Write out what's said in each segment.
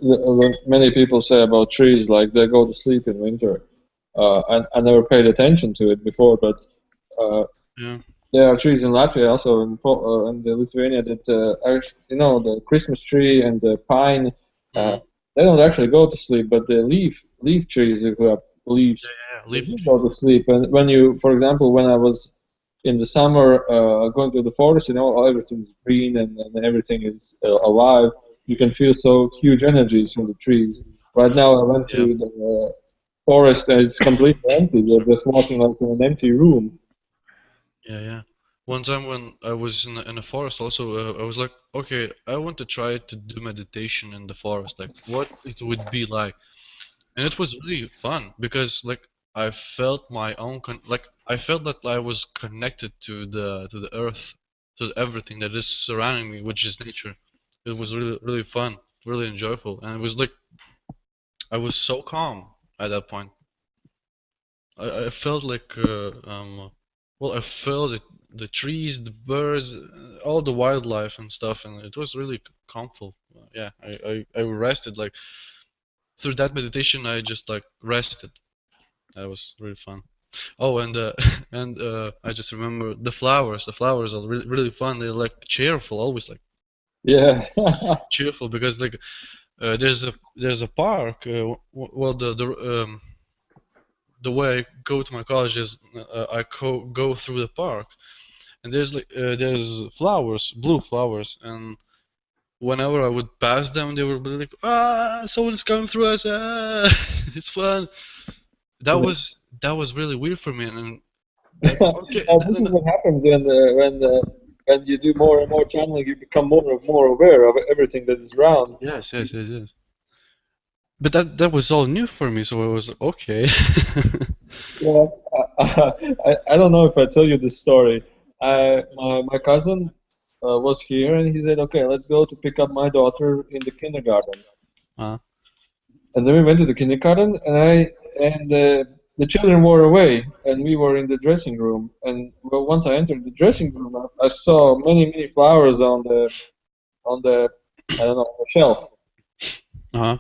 what many people say about trees, like they go to sleep in winter. I never paid attention to it before, but uh, Yeah. there are trees in Latvia, also in the Lithuania, that the Christmas tree and the pine. Uh, Mm-hmm. they don't actually go to sleep, but the leaf trees who have leaves, Yeah, yeah, yeah. they Leafy do go trees. to sleep. And when you, for example, when I was in the summer going to the forest, everything is green and everything is alive. You can feel so huge energies from the trees. Right now, I went Yeah. to the forest and it's completely empty. You're just walking like in an empty room. Yeah, yeah. One time when I was in a forest, also, I was like, okay, I want to try to do meditation in the forest, like what it would be like, and it was really fun because like I felt my own like I felt that I was connected to the earth, to everything that is surrounding me, which is nature. It was really fun, really enjoyable, and it was like I was so calm at that point. I felt like well, I felt it, the trees, the birds, all the wildlife and stuff, and it was really calmful. Yeah, I rested like through that meditation. I just like rested. That was really fun. Oh, and and I just remember the flowers. The flowers are really fun. They're like cheerful, always like Yeah. cheerful because like there's a park. Well, the way I go to my college is go through the park, and there's flowers, blue flowers, and whenever I would pass them, they would be like, ah, someone's coming through us, ah, it's fun. That was really weird for me, and like okay, This is what happens when you do more and more channeling, you become more and more aware of everything that is around. yes, yes, yes, yes. But that was all new for me, so I was okay. Yeah, I don't know if I tell you this story. My cousin was here and he said, "Okay, let's go to pick up my daughter in the kindergarten." uh, And then we went to the kindergarten, and the children were away, and we were in the dressing room. And well, once I entered the dressing room, I saw many flowers on the I don't know, on the shelf. uh,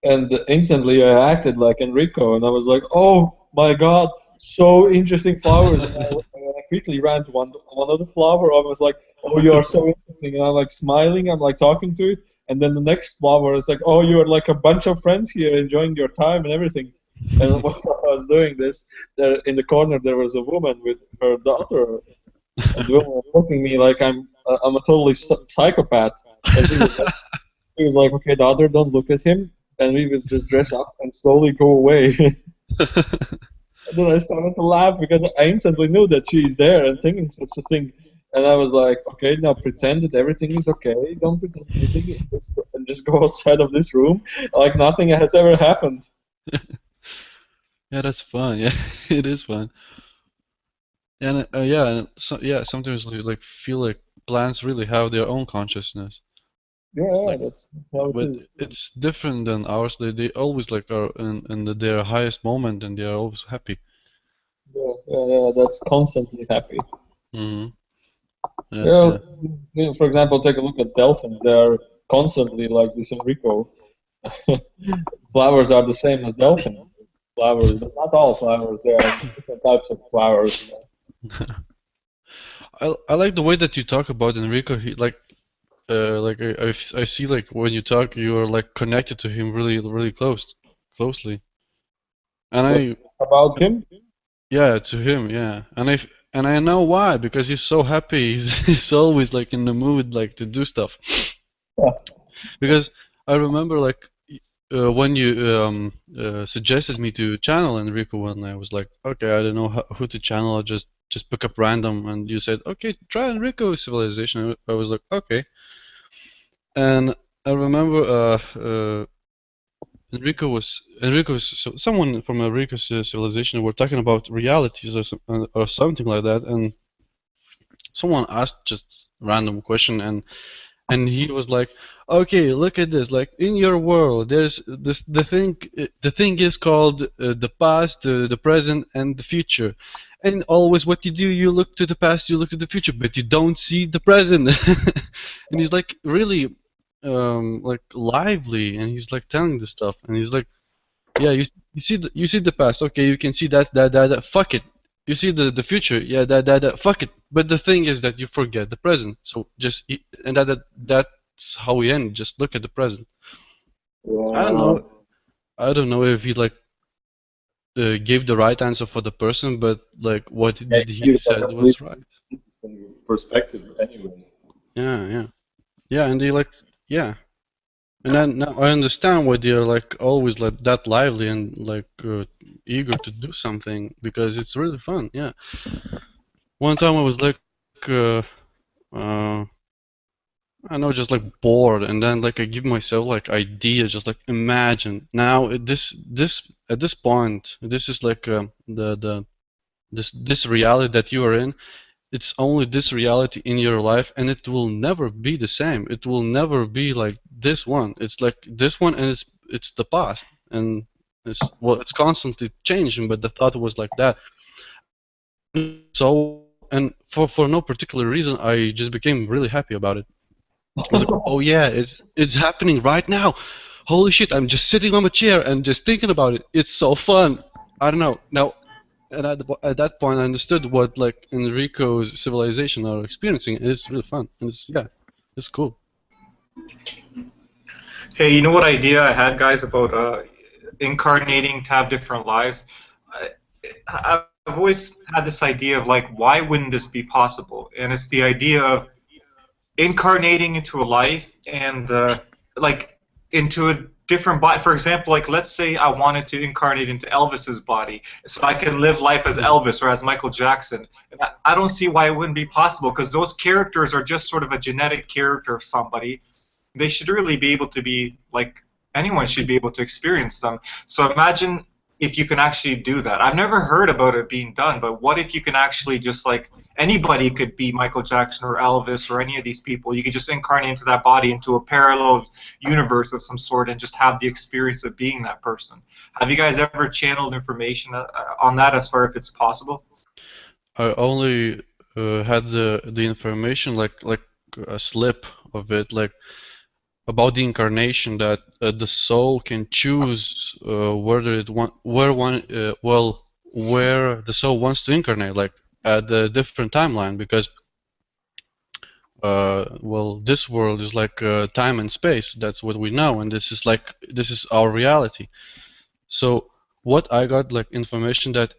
And instantly I acted like Enrico, and I was like, "Oh my God, so interesting flowers!" And I quickly ran to one of the flower. I was like, "Oh, you are so interesting!" And I'm like smiling. I'm like talking to it, and then the next flower is like, "Oh, you're like a bunch of friends here enjoying your time and everything." And while I was doing this, there in the corner there was a woman with her daughter, and the woman was looking at me like I'm a totally psychopath, and she was like, okay, daughter, don't look at him. And we would just dress up and slowly go away. And then I started to laugh because I instantly knew that she's there and thinking such a thing. And I was like, okay, now pretend that everything is okay. Don't pretend anything. And just go outside of this room like nothing has ever happened. yeah, that's fun. Yeah, it is fun. And yeah, and so yeah, sometimes we like feel like plants really have their own consciousness. Yeah, Like, that's how it but is. it's different than ours. They always like are their highest moment, and they are always happy. Yeah, that's constantly happy. Hmm. That's Yeah, yeah. for example, take a look at dolphins. They are constantly like this Enrico. Flowers are the same as dolphins. Flowers, but not all flowers. There are different types of flowers. I like the way that you talk about Enrico. He like I see like when you talk, you are like connected to him really closely. And What I about him? yeah to him yeah, and I know why because he's so happy. He's always like in the mood like to do stuff. Yeah, Because I remember like when you suggested me to channel Enrico when I was like, okay, I don't know who to channel. I just pick up random, and you said, okay, try Enrico Civilization. I was like, okay, and I remember someone from Enrico's Civilization were talking about realities or something like that, and someone asked just random question, and he was like, okay, look at this, like in your world there's this the thing is called the past, the present, and the future, and always what you do, you look to the past, you look to the future, but you don't see the present. And he's like, really, like lively, and he's like telling the stuff, and he's like, yeah, you see the past, okay, you can see that, fuck it. You see the future, yeah, that, fuck it. But the thing is that you forget the present. So just and that's how we end. Just look at the present. I don't Yeah, know. I don't know if he like gave the right answer for the person, but like what yeah, did he you like said a really was right. interesting perspective anyway. Yeah, yeah, yeah, and they like, yeah, and then now I understand why they're like always like that lively and like eager to do something because it's really fun. Yeah. One time I was like, I know, just like bored, and then like I give myself like idea, just like imagine. Now this at this point, this is like the this reality that you are in. It's only this reality in your life, and it will never be the same. It will never be like this one. It's like this one, and it's the past, and it's well, it's constantly changing. But the thought was like that. And so, and for no particular reason, I just became really happy about it. I was like, oh yeah, it's happening right now. Holy shit, I'm just sitting on a chair and just thinking about it. It's so fun. I don't know. Now, and at that point, I understood what like Enrico's civilization are experiencing. It's really fun. And it's yeah, it's cool. Hey, you know what idea I had, guys, about incarnating to have different lives? I've always had this idea of like, why wouldn't this be possible? And it's the idea of incarnating into a life and like into a different body. For example, like let's say I wanted to incarnate into Elvis's body, so I can live life as Mhm. Elvis or as Michael Jackson. And I don't see why it wouldn't be possible because those characters are just sort of a genetic character of somebody. They should really be able to be like anyone should be able to experience them. So imagine if you can actually do that. I've never heard about it being done, but what if you can actually just like anybody could be Michael Jackson or Elvis or any of these people. You could just incarnate into that body into a parallel universe of some sort and just have the experience of being that person. Have you guys ever channeled information on that as far if it's possible? I only had the information like a slip of it, like about the incarnation that the soul can choose whether it want where one where the soul wants to incarnate, like at a different timeline, because well, this world is like time and space. That's what we know, and this is our reality. So what I got like information that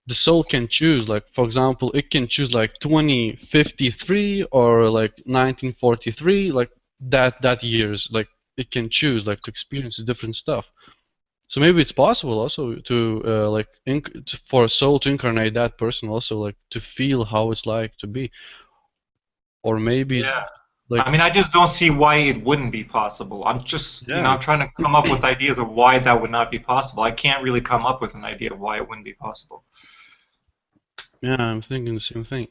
the soul can choose, like for example, it can choose like 2053 or like 1943, like that years, like it can choose like to experience different stuff. So maybe it's possible also to like for a soul to incarnate that person, also like to feel how it's like to be, or maybe Yeah. like I mean, I just don't see why it wouldn't be possible. I'm just, yeah. I'm trying to come up with ideas of why that would not be possible. I can't really come up with an idea of why it wouldn't be possible. Yeah, I'm thinking the same thing.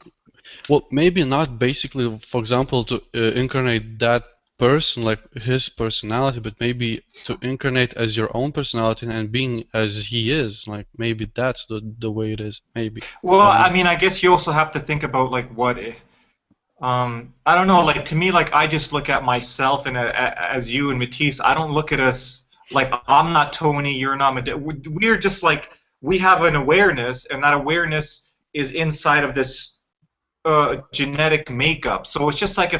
Well, maybe not basically, for example, to incarnate that person, like his personality, but maybe to incarnate as your own personality and being as he is. Like maybe that's the way it is. Maybe. Well, I don't I know. mean, I guess you also have to think about like what I don't know, like to me, like I just look at myself and as you and Matisse, I don't look at us like I'm not Tony, you're not we're just like we have an awareness, and that awareness is inside of this genetic makeup. So it's just like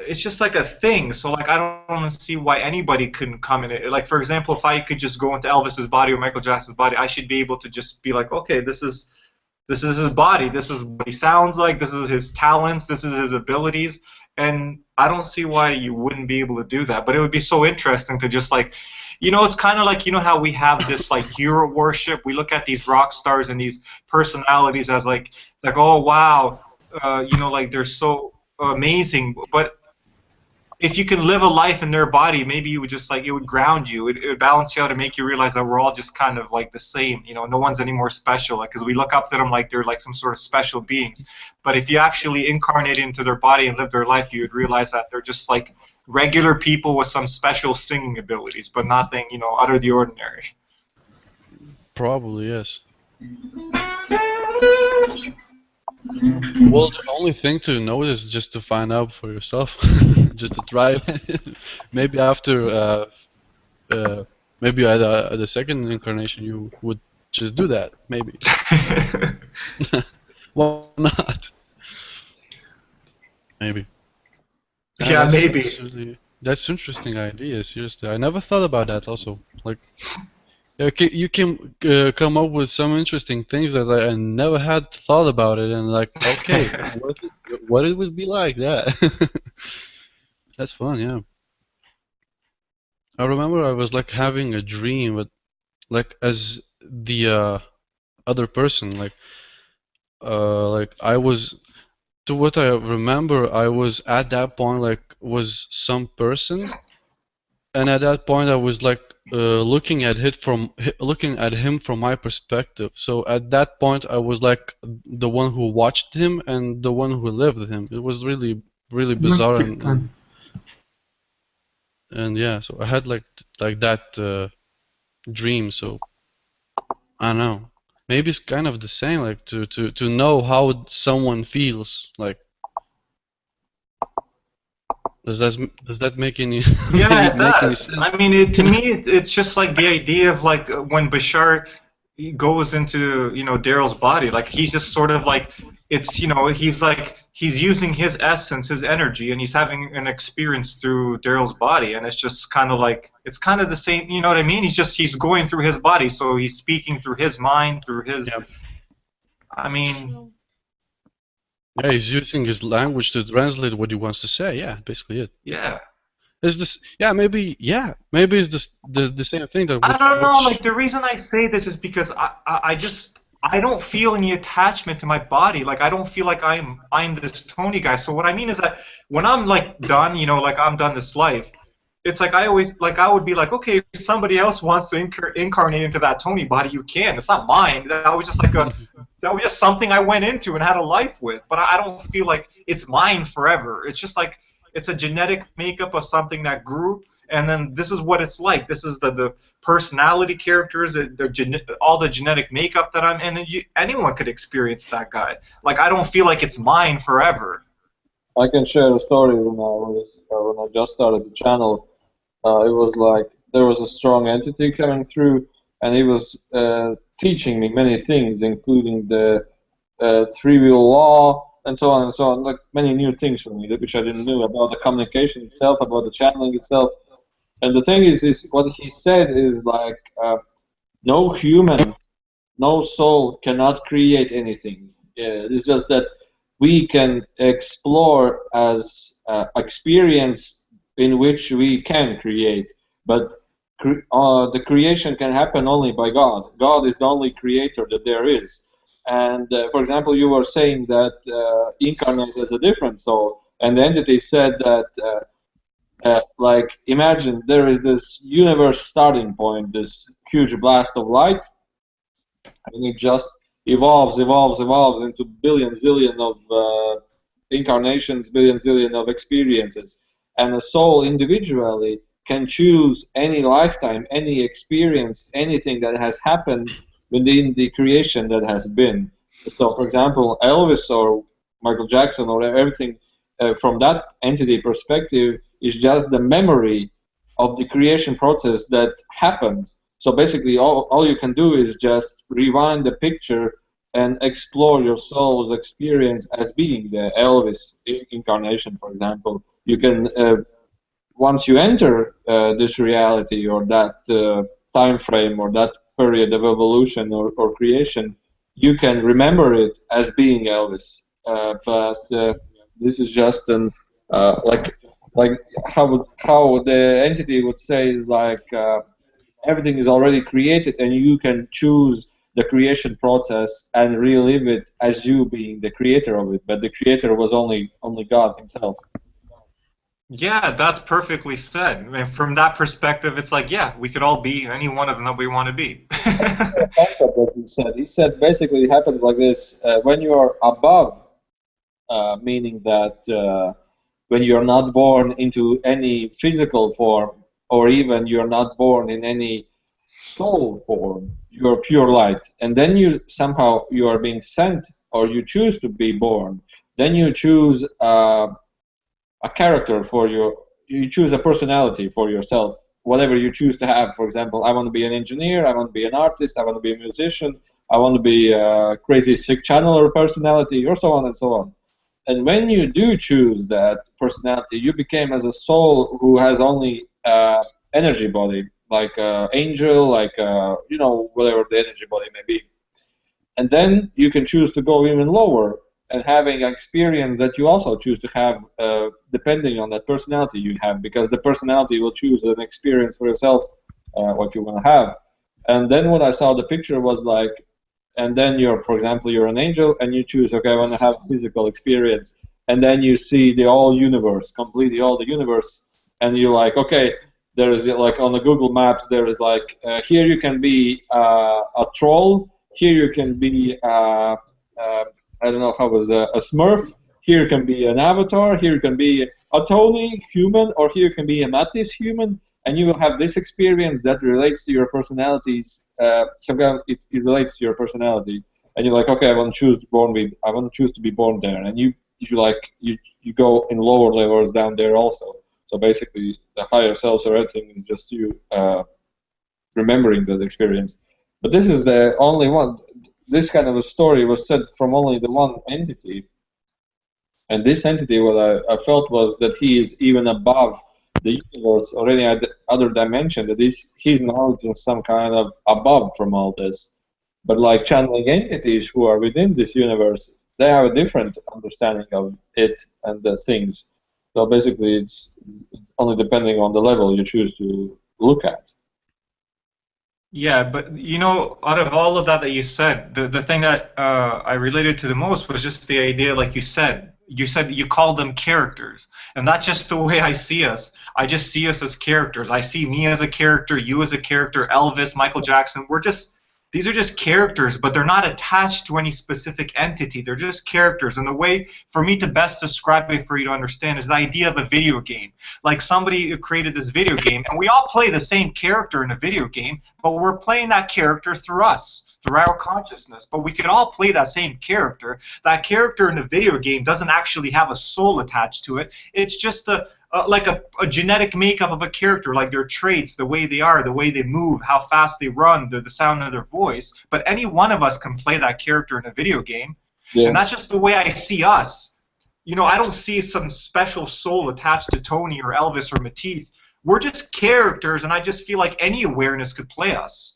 it's just like a thing. So like I don't see why anybody couldn't come in it. Like for example, if I could just go into Elvis's body or Michael Jackson's body, I should be able to just be like, okay, this is his body. This is what he sounds like. This is his talents. This is his abilities. And I don't see why you wouldn't be able to do that. But it would be so interesting to just like, it's kind of like, how we have this like hero worship. We look at these rock stars and these personalities as like oh wow, like they're so amazing. But if you can live a life in their body, maybe you would just like it would ground you. It would balance you out and make you realize that we're all just kind of like the same. No one's any more special. Like because we look up to them like they're like some sort of special beings. But if you actually incarnate into their body and live their life, you would realize that they're just like regular people with some special singing abilities, but nothing out of the ordinary. Probably yes. Well, the only thing to know is just to find out for yourself. just to try. Maybe after, maybe at the second incarnation, you would just do that. Maybe. Why not? Maybe. Yeah, Yeah, maybe. that's interesting idea. Seriously, I never thought about that. Also, like, you can come up with some interesting things that I never had thought about it, and like, okay, what it would be like that. That's fun, yeah. I remember I was like having a dream, but like as the other person, like I was. To what I remember, I was at that point like was some person, and at that point I was like looking at him from my perspective. So at that point I was like the one who watched him and the one who lived with him. It was really bizarre, and yeah. So I had like that dream. So I don't know. Maybe it's kind of the same, like to know how someone feels. Like, does that make any Yeah, it make any does. sense? I mean, to me, it's just like the idea of like when Bashar goes into Daryl's body, like he's just sort of like it's he's like he's using his essence, his energy, and he's having an experience through Daryl's body, and it's just kind of like it's kind of the same. You know what I mean? He's going through his body, so he's speaking through his mind, through his. Yeah. I mean, Yeah, he's using his language to translate what he wants to say. Yeah, basically it. yeah. Is this? Maybe it's the same thing that I don't know. which. Like the reason I say this is because I just I don't feel any attachment to my body. Like I don't feel like I'm this Tony guy. So what I mean is that when I'm like done, like I'm done this life, it's like I always like I would be like, okay, if somebody else wants to incarnate into that Tony body, you can. It's not mine. That was just like that was just something I went into and had a life with. But I don't feel like it's mine forever. It's just like it's a genetic makeup of something that grew, and then this is what it's like. This is the personality characters, all the genetic makeup that I'm in. And anyone could experience that guy. Like I don't feel like it's mine forever. I can share a story when I just started the channel. It was like there was a strong entity coming through, and he was teaching me many things, including the three-wheel law and so on and so on, like many new things for me which I didn't know about the communication itself, about the channeling itself. And the thing is what he said is like no human, no soul cannot create anything. It's just that we can explore as experience in which we can create, but the creation can happen only by God. God is the only creator that there is. And for example, you were saying that incarnate has a different soul, and the entity said that like imagine there is this universe starting point, this huge blast of light, and it just evolves into billion zillion of incarnations, billion zillion of experiences, and a soul individually can choose any lifetime, any experience, anything that has happened within the creation that has been. So, for example, Elvis or Michael Jackson or everything from that entity perspective is just the memory of the creation process that happened. So basically, all you can do is just rewind the picture and explore your soul's experience as being the Elvis incarnation, for example. You can, once you enter this reality or that time frame or that period of evolution or creation, you can remember it as being Elvis. But this is just an like how the entity would say is like everything is already created and you can choose the creation process and relive it as you being the creator of it. But the creator was only God Himself. Yeah, that's perfectly said. And from that perspective, it's like, yeah, we could all be any one of them that we want to be. The concept that he said. He said basically it happens like this: when you are above, meaning that when you are not born into any physical form, or even you are not born in any soul form, you are pure light, and then you are being sent, or you choose to be born. Then you choose a character for your. You choose a personality for yourself. Whatever you choose to have. For example, I want to be an engineer. I want to be an artist. I want to be a musician. I want to be a crazy sick channeler personality, or so on and so on. And when you do choose that personality, you became as a soul who has only energy body, like angel, like whatever the energy body may be. And then you can choose to go even lower and having an experience that you also choose to have depending on that personality you have, because the personality will choose an experience for yourself what you want to have. And then what I saw the picture was like, and then for example, you're an angel and you choose, okay, I want to have a physical experience, and then you see the whole universe, completely all the universe, and you're like, okay, there is like on the Google Maps, there is like here you can be a troll, here you can be I don't know how it was a Smurf, here can be an avatar, here can be a Tony human, or here can be a Mattis human, and you will have this experience that relates to your personalities. Somehow it relates to your personality, and you're like, okay, I want to choose to be born there, and you go in lower levels down there also. So basically, the higher selves or everything is just you remembering that experience. But this is the only one. This kind of a story was said from only the one entity, and this entity, what I felt was that he is even above the universe or any other dimension. That his knowledge is some kind of above from all this. But like channeling entities who are within this universe, they have a different understanding of it and the things. So basically, it's only depending on the level you choose to look at. Yeah, but out of all of that you said, the thing that I related to the most was just the idea, like you said you called them characters, and that's just the way I see us. I just see us as characters. I see me as a character, you as a character, Elvis, Michael Jackson. These are just characters, but they're not attached to any specific entity. They're just characters. And the way for me to best describe it for you to understand is the idea of a video game. Like somebody created this video game, and we all play the same character in a video game, but we're playing that character through us, through our consciousness. But we could all play that same character. That character in the video game doesn't actually have a soul attached to it. It's just like a genetic makeup of a character, like their traits, the way they are, the way they move, how fast they run, the sound of their voice. But any one of us can play that character in a video game. Yeah. And that's just the way I see us. I don't see some special soul attached to Tony or Elvis or Matisse. We're just characters, and I just feel like any awareness could play us.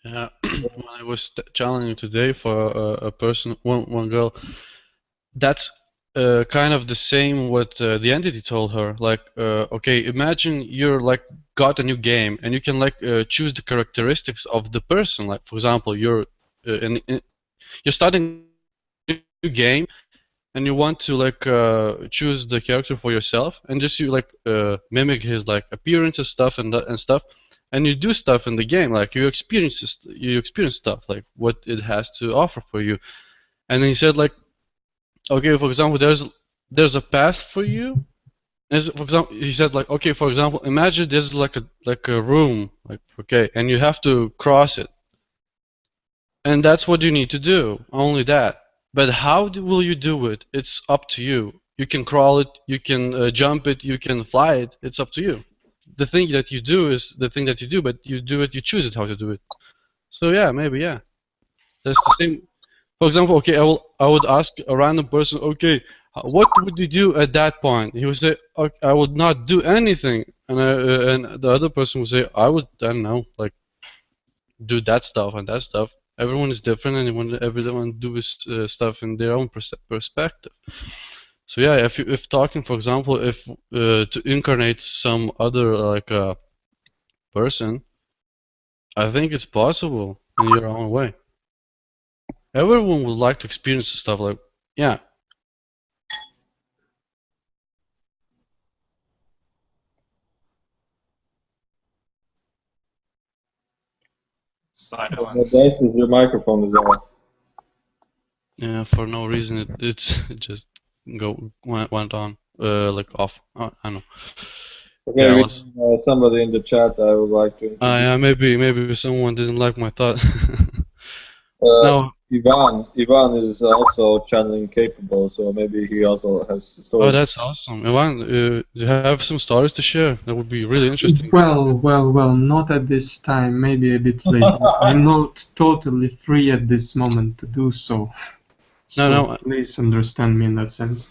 Yeah, when I was challenging today for a person, one girl, that's kind of the same what the entity told her. Like, okay, imagine you're like got a new game and you can like choose the characteristics of the person. Like, for example, you're starting a new game and you want to like choose the character for yourself and just you like mimic his like appearance and stuff and stuff, and you do stuff in the game, like you experience stuff like what it has to offer for you. And then he said like, okay, for example, there's a path for you. For example, he said like, okay, for example, imagine there's like a room, like, okay, and you have to cross it, and that's what you need to do, only that. But how will you do it? It's up to you. You can crawl it, you can jump it, you can fly it. It's up to you. The thing that you do is the thing that you do, but you do it, you choose it how to do it. So yeah, maybe yeah, that's the same. For example, okay, I would ask a random person, okay, what would you do at that point? He would say, okay, I would not do anything, and the other person would say, I don't know, like do that stuff and that stuff. Everyone is different, and everyone do stuff in their own perspective. So yeah, if talking, for example, if to incarnate some other like person, I think it's possible in your own way. Everyone would like to experience stuff like, yeah. Silence. Your microphone is off. Yeah, for no reason it just went on like off. I don't know. Okay, yeah, somebody in the chat I would like to introduce. Yeah, maybe someone didn't like my thought. No, Ivan is also channeling capable, so maybe he also has Oh, stories. that's awesome. Ivan, do you have some stories to share? That would be really interesting. Well, not at this time, maybe a bit later. I'm not totally free at this moment to do so. So No. please understand me in that sense.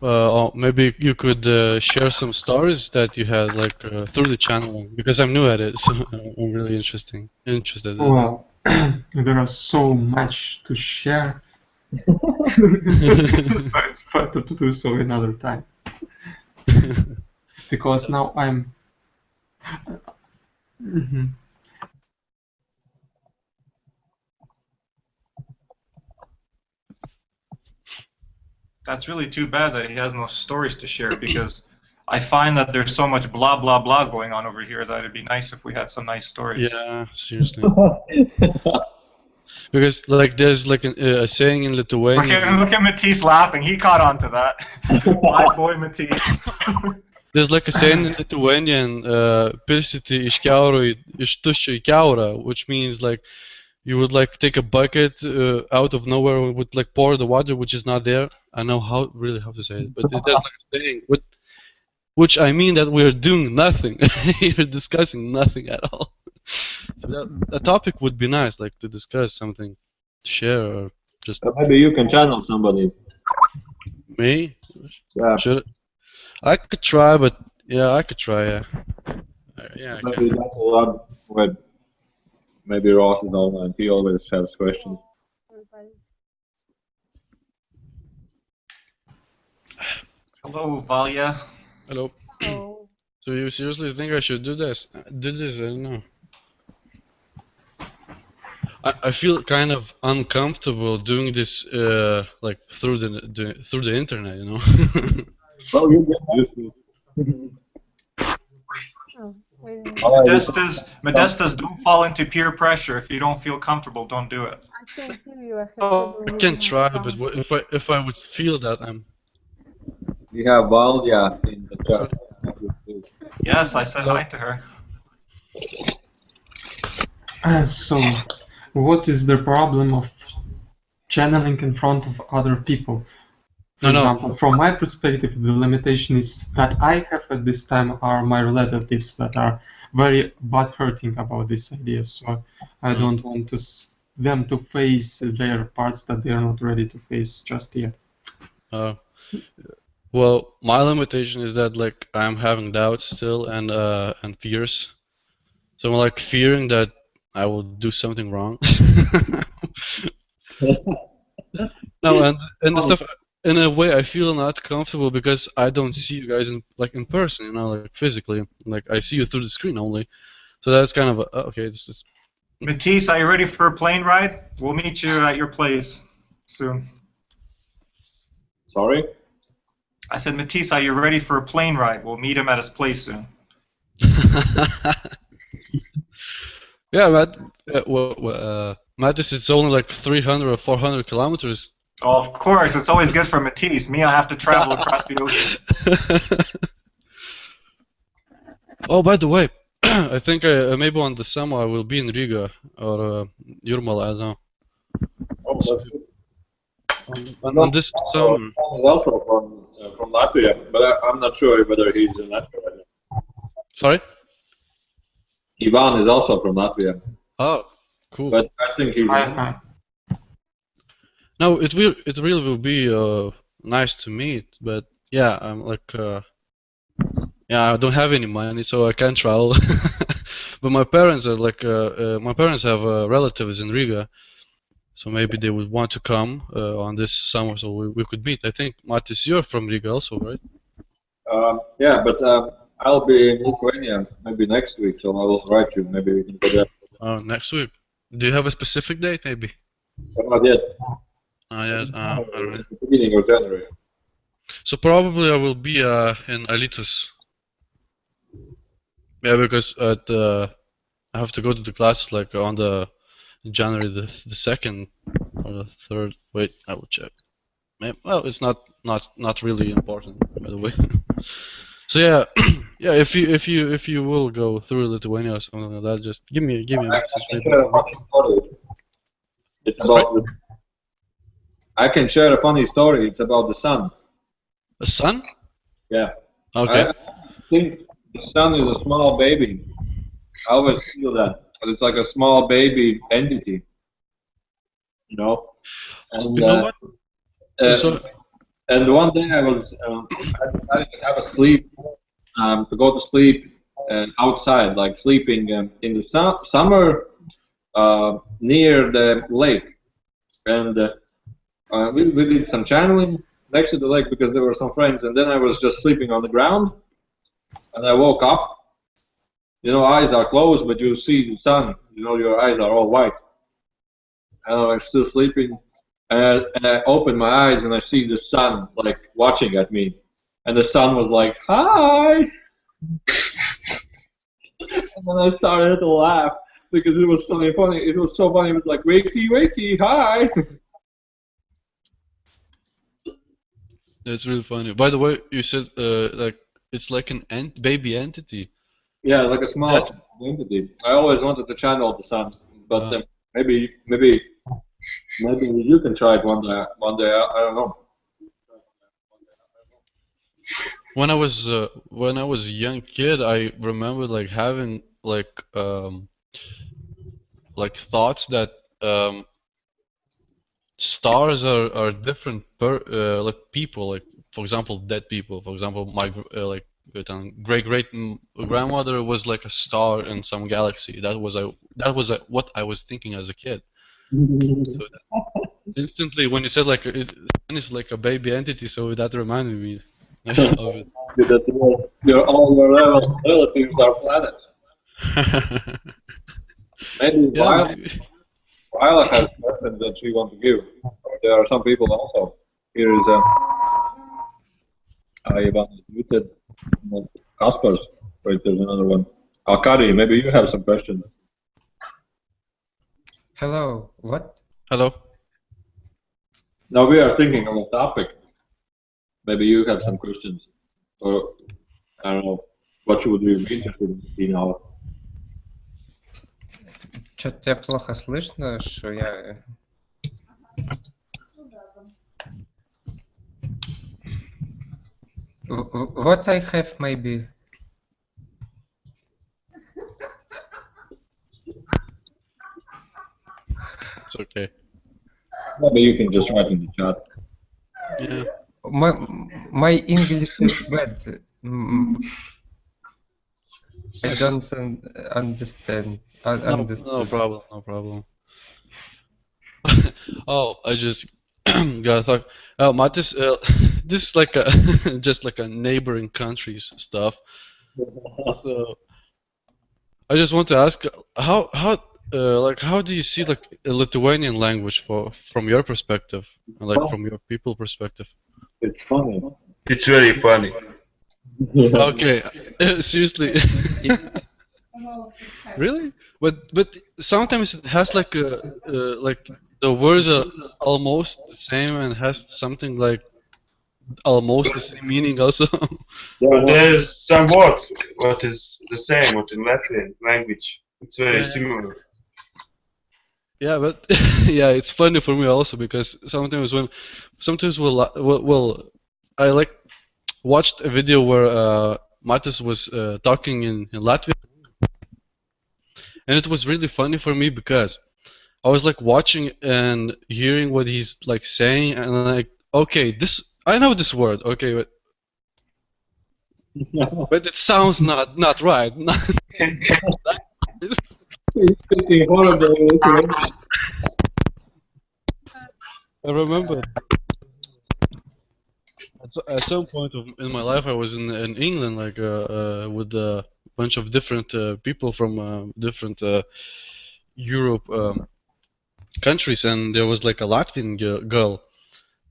Or maybe you could share some stories that you had like through the channel because I'm new at it, so I'm really interested in it. Well, there are so much to share, so it's better to do so another time. Because now I'm. Mhm. That's really too bad that he has no stories to share because I find that there's so much blah blah blah going on over here that it'd be nice if we had some nice stories. Yeah, seriously. Because like there's like a saying in Lithuanian. Look at Matisse laughing. He caught on to that. My boy Matisse. There's like a saying in Lithuanian, "Pilsyti iš kiauro iš tuščio į kiaurą," which means like you would like take a bucket out of nowhere and would like pour the water which is not there. I know how to say it, but it has like a saying, which I mean that we're doing nothing. You're discussing nothing at all. So a topic would be nice, like to discuss something, share, or just. Maybe you can channel somebody. Me? Yeah. Should I could try, but yeah, I could try. Yeah. Yeah. I Maybe can. that's a lot. But maybe Ross is online. He always has questions. Hello, Valia. Hello. Oh, So you seriously think I should do this? Do this? I don't know. I feel kind of uncomfortable doing this like through the internet, you know. Well, you get used to it. oh, wait a minute. Modestas, don't fall into peer pressure. If you don't feel comfortable, don't do it. I can't hear you. I have Oh, trouble I with can my try, sound. but if I would feel that I'm. We have Valdia in the chat. Yes, I said hi to her. So, what is the problem of channeling in front of other people? For example, from my perspective, the limitation is that I have at this time are my relatives that are very bad-hurting about this idea. So I don't want them to face their parts that they are not ready to face just yet. Well, my limitation is that like I'm having doubts still and fears. So I'm like fearing that I will do something wrong. No, and the stuff in a way I feel not comfortable because I don't see you guys in person, you know, like physically. Like I see you through the screen only. So that's kind of okay. This is. Matisse, are you ready for a plane ride? We'll meet you at your place soon. Sorry? I said, Matisse, are you ready for a plane ride? We'll meet him at his place soon. Yeah, Matt. Mattis, it's only like 300 or 400 kilometers. Oh, of course, it's always good for Matisse. Me, I have to travel across the ocean. Oh, by the way, I think maybe on the summer I will be in Riga or Jurmala, I don't know. Oh, that's good. On this summer. He's also from Latvia, but I'm not sure whether he's in Latvia right now. Sorry? Ivan is also from Latvia. Oh, cool. But I think he's. No, it really will be nice to meet, but yeah, I'm like yeah, I don't have any money, so I can't travel. But my parents are like my parents have relatives in Riga, so maybe they would want to come on this summer, so we could meet. I think Matis, you're from Riga also, right? Yeah, but I'll be in Lithuania maybe next week, so I will write you. Maybe we can go there. Oh, next week. Do you have a specific date, maybe? Not yet. Not yet. Alright. Beginning of January. So probably I will be in Alytus. Yeah, because I have to go to the classes like on the January the 2nd or the 3rd. Wait, I will check. Well, it's not really important, by the way. So yeah, yeah. If you will go through Lithuania or something like that, just give me a message. Maybe. It's That's right. about. I can share a funny story. It's about the sun. A sun? Yeah. Okay. I think the sun is a small baby. I always feel that. But it's like a small baby entity, you know. And You know what? uh, So and one day I decided to have a sleep, to go to sleep outside, like sleeping in the summer near the lake. And we did some channeling next to the lake because there were some friends. And then I was just sleeping on the ground, and I woke up. You know, eyes are closed, but you see the sun. You know, your eyes are all white. And I was still sleeping, and I opened my eyes and I see the sun like watching at me, and the sun was like, "Hi," and then I started to laugh because it was so funny. It was so funny. It was like, "Wakey, wakey, hi." that's really funny. By the way, you said like it's like an baby entity. Yeah, like a small That entity. I always wanted to channel the sun, but maybe you can try it one day. One day, I don't know. when I was a young kid, I remember like having like thoughts that stars are different like people, like for example dead people. For example, my great grandmother was like a star in some galaxy. That was what I was thinking as a kid. So instantly when you said like sun is like a baby entity, so that reminded me of it. That all your relatives are planets. Maybe Yeah, maybe. Viola has questions that she wants to give. Or there are some people also. Here is Ivan is muted. Kaspers. Wait, there's another one. Arkady, maybe you have some questions. Hello, what? Hello. Now we are thinking of a topic. Maybe you have some questions. Or I don't know. What you would be interested in now? Что-то тебя плохо слышно, что я... What I have maybe... It's okay. Maybe you can just write in the chat. Yeah. My English is bad. I don't understand. No problem, no problem. Oh, I just got thought. Matis, this is like a just like a neighboring countries stuff. So I just want to ask, how do you see like a Lithuanian language from your perspective, like from your people perspective? It's funny. It's very funny. Okay, seriously, really? But sometimes it has like like the words are almost the same and has something like almost the same meaning also. But there's some words what is the same what in Latvian language. It's very similar. Yeah, but yeah, it's funny for me also because sometimes I like watched a video where Matis was talking in Latvian, and it was really funny for me because I was like watching and hearing what he's like saying, and like, okay, this I know this word, okay, but it sounds not right. He's speaking horrible. I remember at some point in my life I was in England, like with a bunch of different people from different Europe countries, and there was like a Latvian girl,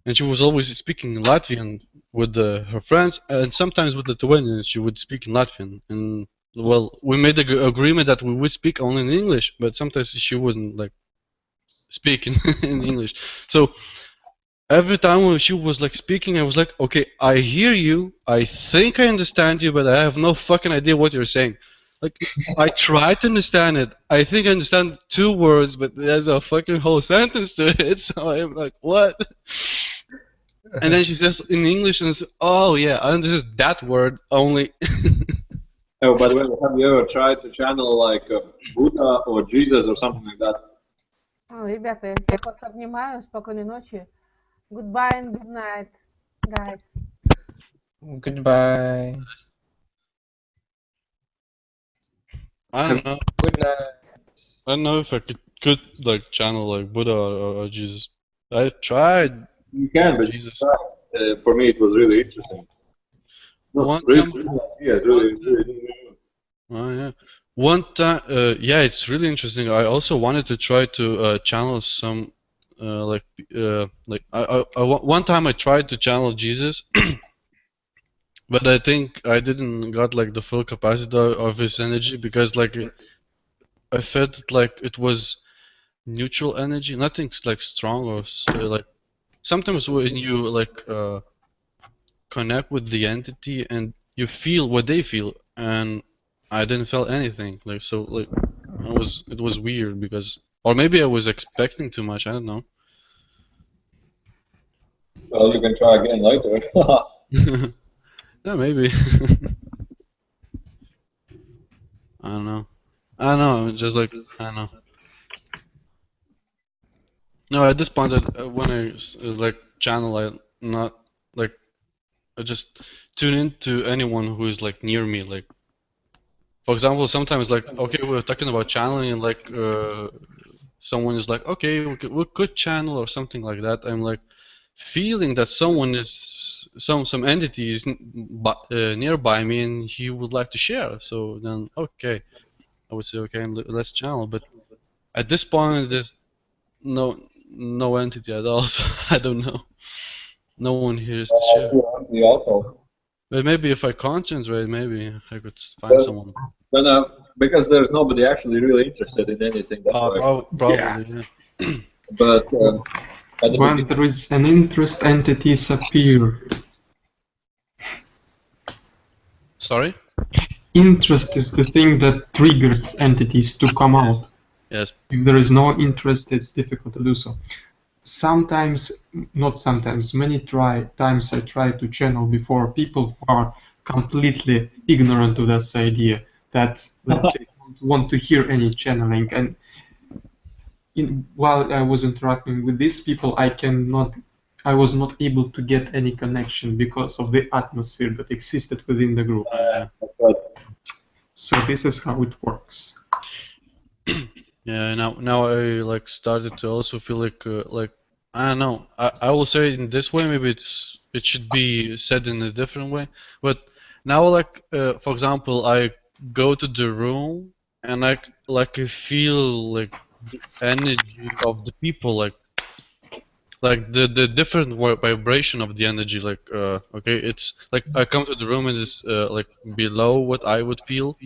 and she was always speaking Latvian with her friends, and sometimes with Lithuanians she would speak in Latvian. And well, we made the agreement that we would speak only in English, but sometimes she wouldn't like speak in English. So every time when she was like speaking, I was like, okay, I hear you, I think I understand you, but I have no fucking idea what you're saying. Like, I try to understand it. I think I understand 2 words, but there's a fucking whole sentence to it. So I'm like, what? And then she says in English, and it's, oh yeah, I understood that word only. Oh, by the way, have you ever tried to channel like Buddha or Jesus or something like that? Ребята, я всех вас обнимаю. Спокойной ночи. Goodbye and good night, guys. Goodbye. I don't know. Good night. I don't know if I could like channel like Buddha or Jesus. I tried You can, but Jesus. for me it was really interesting. No, One really, time, yes, really. oh yeah. One time, yeah, it's really interesting. I also wanted to try to channel some, one time I tried to channel Jesus, but I think I didn't got like the full capacity of his energy because like I felt like it was neutral energy, nothing's like strong or like sometimes when you like connect with the entity and you feel what they feel, and I didn't feel anything. Like so, like it was weird because, or maybe I was expecting too much. I don't know. Well, you can try again later. Yeah, maybe. I don't know. I don't know. Just like I don't know. No, at this point, when I like channel, I not like I just tune into anyone who is like near me. Like for example, sometimes like okay, we're talking about channeling, and like someone is like, okay, we could channel or something like that. I'm like feeling that someone is some entity is nearby me and he would like to share. So then okay, I would say okay, let's channel. But at this point, there's no entity at all. So I don't know. No one here is to share. The also. But maybe if I concentrate, maybe I could find But, someone. because there's nobody actually really interested in anything, that's why. Probably, yeah. But at the When beginning, there is an interest, entities appear. Sorry? Interest is the thing that triggers entities to come out. Yes. If there is no interest, it's difficult to do so. Sometimes, not sometimes, many times I try to channel before people who are completely ignorant to this idea that, let's say, don't want to hear any channeling. And while I was interacting with these people, I was not able to get any connection because of the atmosphere that existed within the group. So this is how it works. Yeah, now I like started to also feel like I don't know. I will say it in this way. Maybe it should be said in a different way. But now like for example, I go to the room and I feel like the energy of the people like the different vibration of the energy. Like okay, it's like I come to the room and it's like below what I would feel.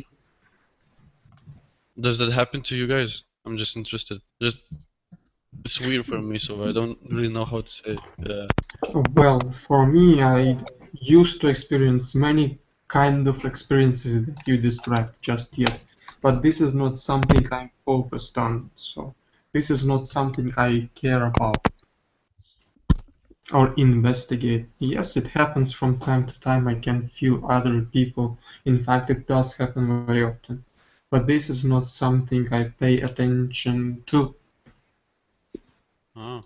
Does that happen to you guys? I'm just interested. It's weird for me, so I don't really know how to say it. Well, for me, I used to experience many kind of experiences that you described just yet, but this is not something I'm focused on, so this is not something I care about or investigate. Yes, it happens from time to time. I can feel other people. In fact, it does happen very often, but this is not something I pay attention to. Oh.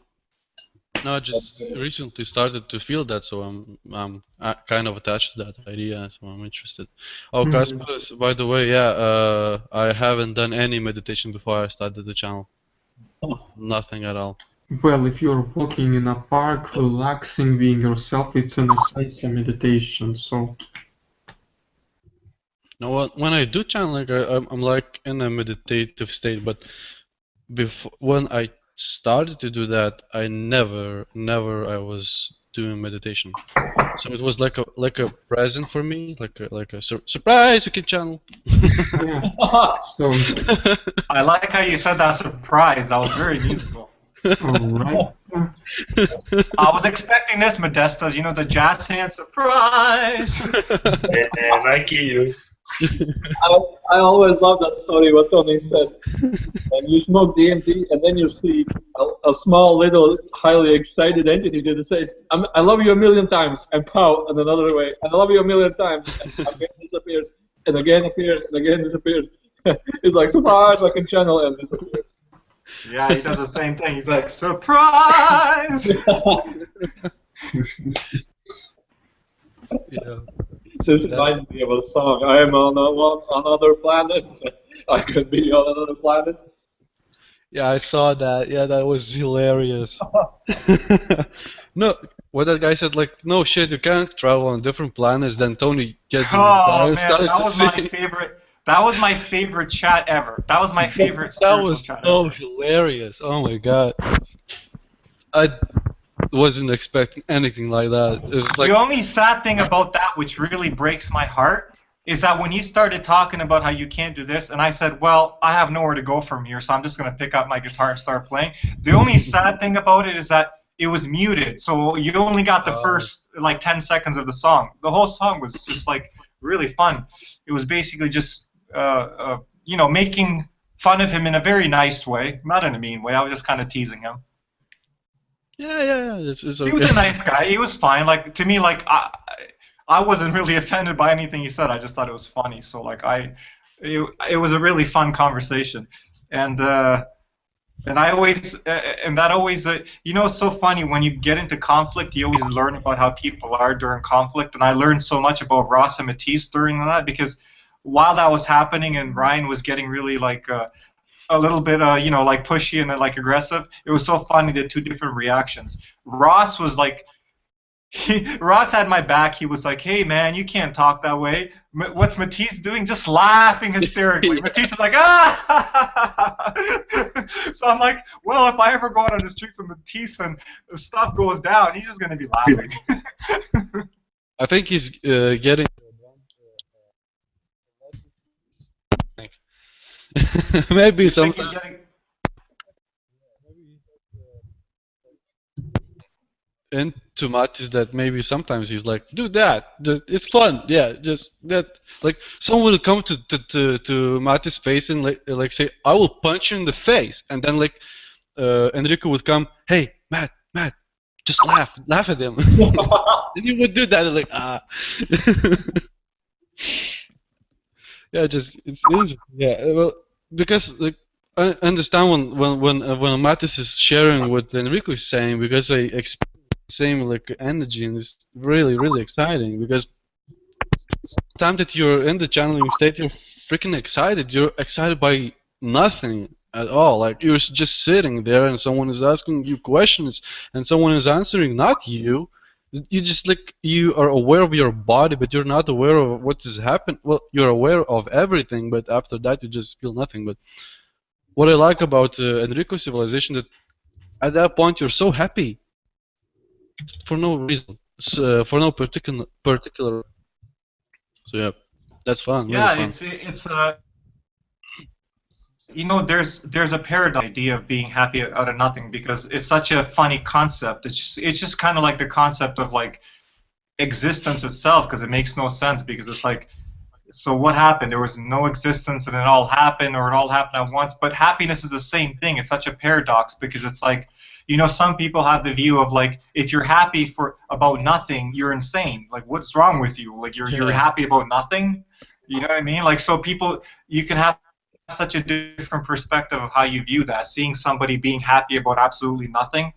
No, I just recently started to feel that, so I'm kind of attached to that idea, so I'm interested. Oh, Kasper, by the way, yeah, I haven't done any meditation before I started the channel. Nothing at all. Well, if you're walking in a park, relaxing, being yourself, it's an ascesa meditation, so... No, when I do channeling, I'm like in a meditative state, but before when I started to do that, I never I was doing meditation. So it was like a present for me, like a surprise you can channel. Yeah. So, I like how you said that surprise. That was very musical. alright. I was expecting this, Modestas, the jazz hand surprise. And I kill you. I always love that story what Tony said. And you smoke DMT, and then you see a small, little, highly excited entity that says, "I love you a million times," and pow, and another way, "I love you a million times," and again disappears, and again appears, and again disappears. It's like super hard, like a channel, and disappears. Yeah, he does the same thing. He's like, surprise! Yeah. This reminds me of a song. I am on another planet. I could be on another planet. Yeah, I saw that. Yeah, that was hilarious. No, what that guy said, like, no shit, you can't travel on different planets. Then Tony gets in his car Oh and man, starts that to was my sing. favorite. That was my favorite chat ever. That was my favorite That spiritual was chat so ever. hilarious. Oh my god. I wasn't expecting anything like that. It was like, The only sad thing about that, which really breaks my heart, is that when he started talking about how you can't do this, and I said, well, I have nowhere to go from here, so I'm just going to pick up my guitar and start playing. The only sad thing about it is that it was muted, so you only got the first, like, 10 seconds of the song. The whole song was just, like, really fun. It was basically just, making fun of him in a very nice way, not in a mean way. I was just kind of teasing him. yeah, it's He was okay. a nice guy. He was fine. Like to me, like I wasn't really offended by anything he said. I just thought it was funny. So like it was a really fun conversation, and I always and that always it's so funny when you get into conflict. You always learn about how people are during conflict, and I learned so much about Ross and Matisse during that because while that was happening and Ryan was getting really like. A little bit, like pushy and like aggressive. It was so funny. The two different reactions. Ross was like, Ross had my back. He was like, "Hey man, you can't talk that way." What's Matisse doing? Just laughing hysterically. Matisse is like, "Ah!" So I'm like, well, if I ever go out on the street with Matisse and stuff goes down, he's just gonna be laughing. I think he's getting. Maybe I think sometimes. he's getting. Into Matt is that maybe sometimes he's like, do that, it's fun, yeah, just that. Like someone will come to Matty's face and like say, I will punch you in the face, and then like Enrico would come, hey Matt, just laugh at him. And he would do that, like yeah, just it's interesting. Yeah, well, because like I understand when Mattis is sharing what Enrico is saying, because I experience the same like energy, and it's really exciting because the time that you're in the channeling state, you're freaking excited. You're excited by nothing at all. Like you're just sitting there, and someone is asking you questions, and someone is answering, not you. You just like you are aware of your body, but you're not aware of what is happening. Well, you're aware of everything, but after that you just feel nothing. But what I like about Enrico's civilization that at that point you're so happy for no reason, for no particular. So yeah, that's fun, really Yeah, fun. it's there's a paradox idea of being happy out of nothing because it's such a funny concept. It's just kind of like the concept of like existence itself because it makes no sense because it's like, so what happened? There was no existence and it all happened, or it all happened at once. But happiness is the same thing. It's such a paradox because it's like, some people have the view of like, if you're happy for about nothing, you're insane. Like, what's wrong with you? Like, you're happy about nothing. You know what I mean? Like, so you can have such a different perspective of how you view that. Seeing somebody being happy about absolutely nothing,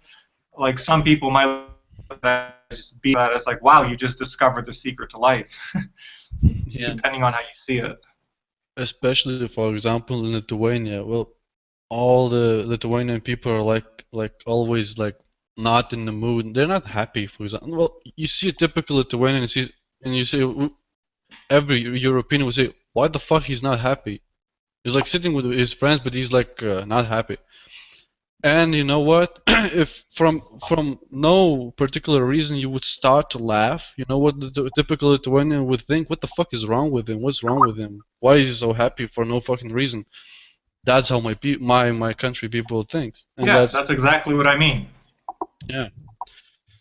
like some people might look at it just be that as like, wow, you just discovered the secret to life. Yeah. Depending on how you see it. Especially, for example, in Lithuania. Well, all the Lithuanian people are like always like not in the mood. They're not happy. For example, well, you see a typical Lithuanian, and you say every European will say, "Why the fuck he's not happy?" He's like sitting with his friends, but he's like not happy. And you know what? If from no particular reason you would start to laugh, you know what the typical Lithuanian would think? What the fuck is wrong with him? What's wrong with him? Why is he so happy for no fucking reason? That's how my country people think, and Yeah, that's exactly what I mean. yeah.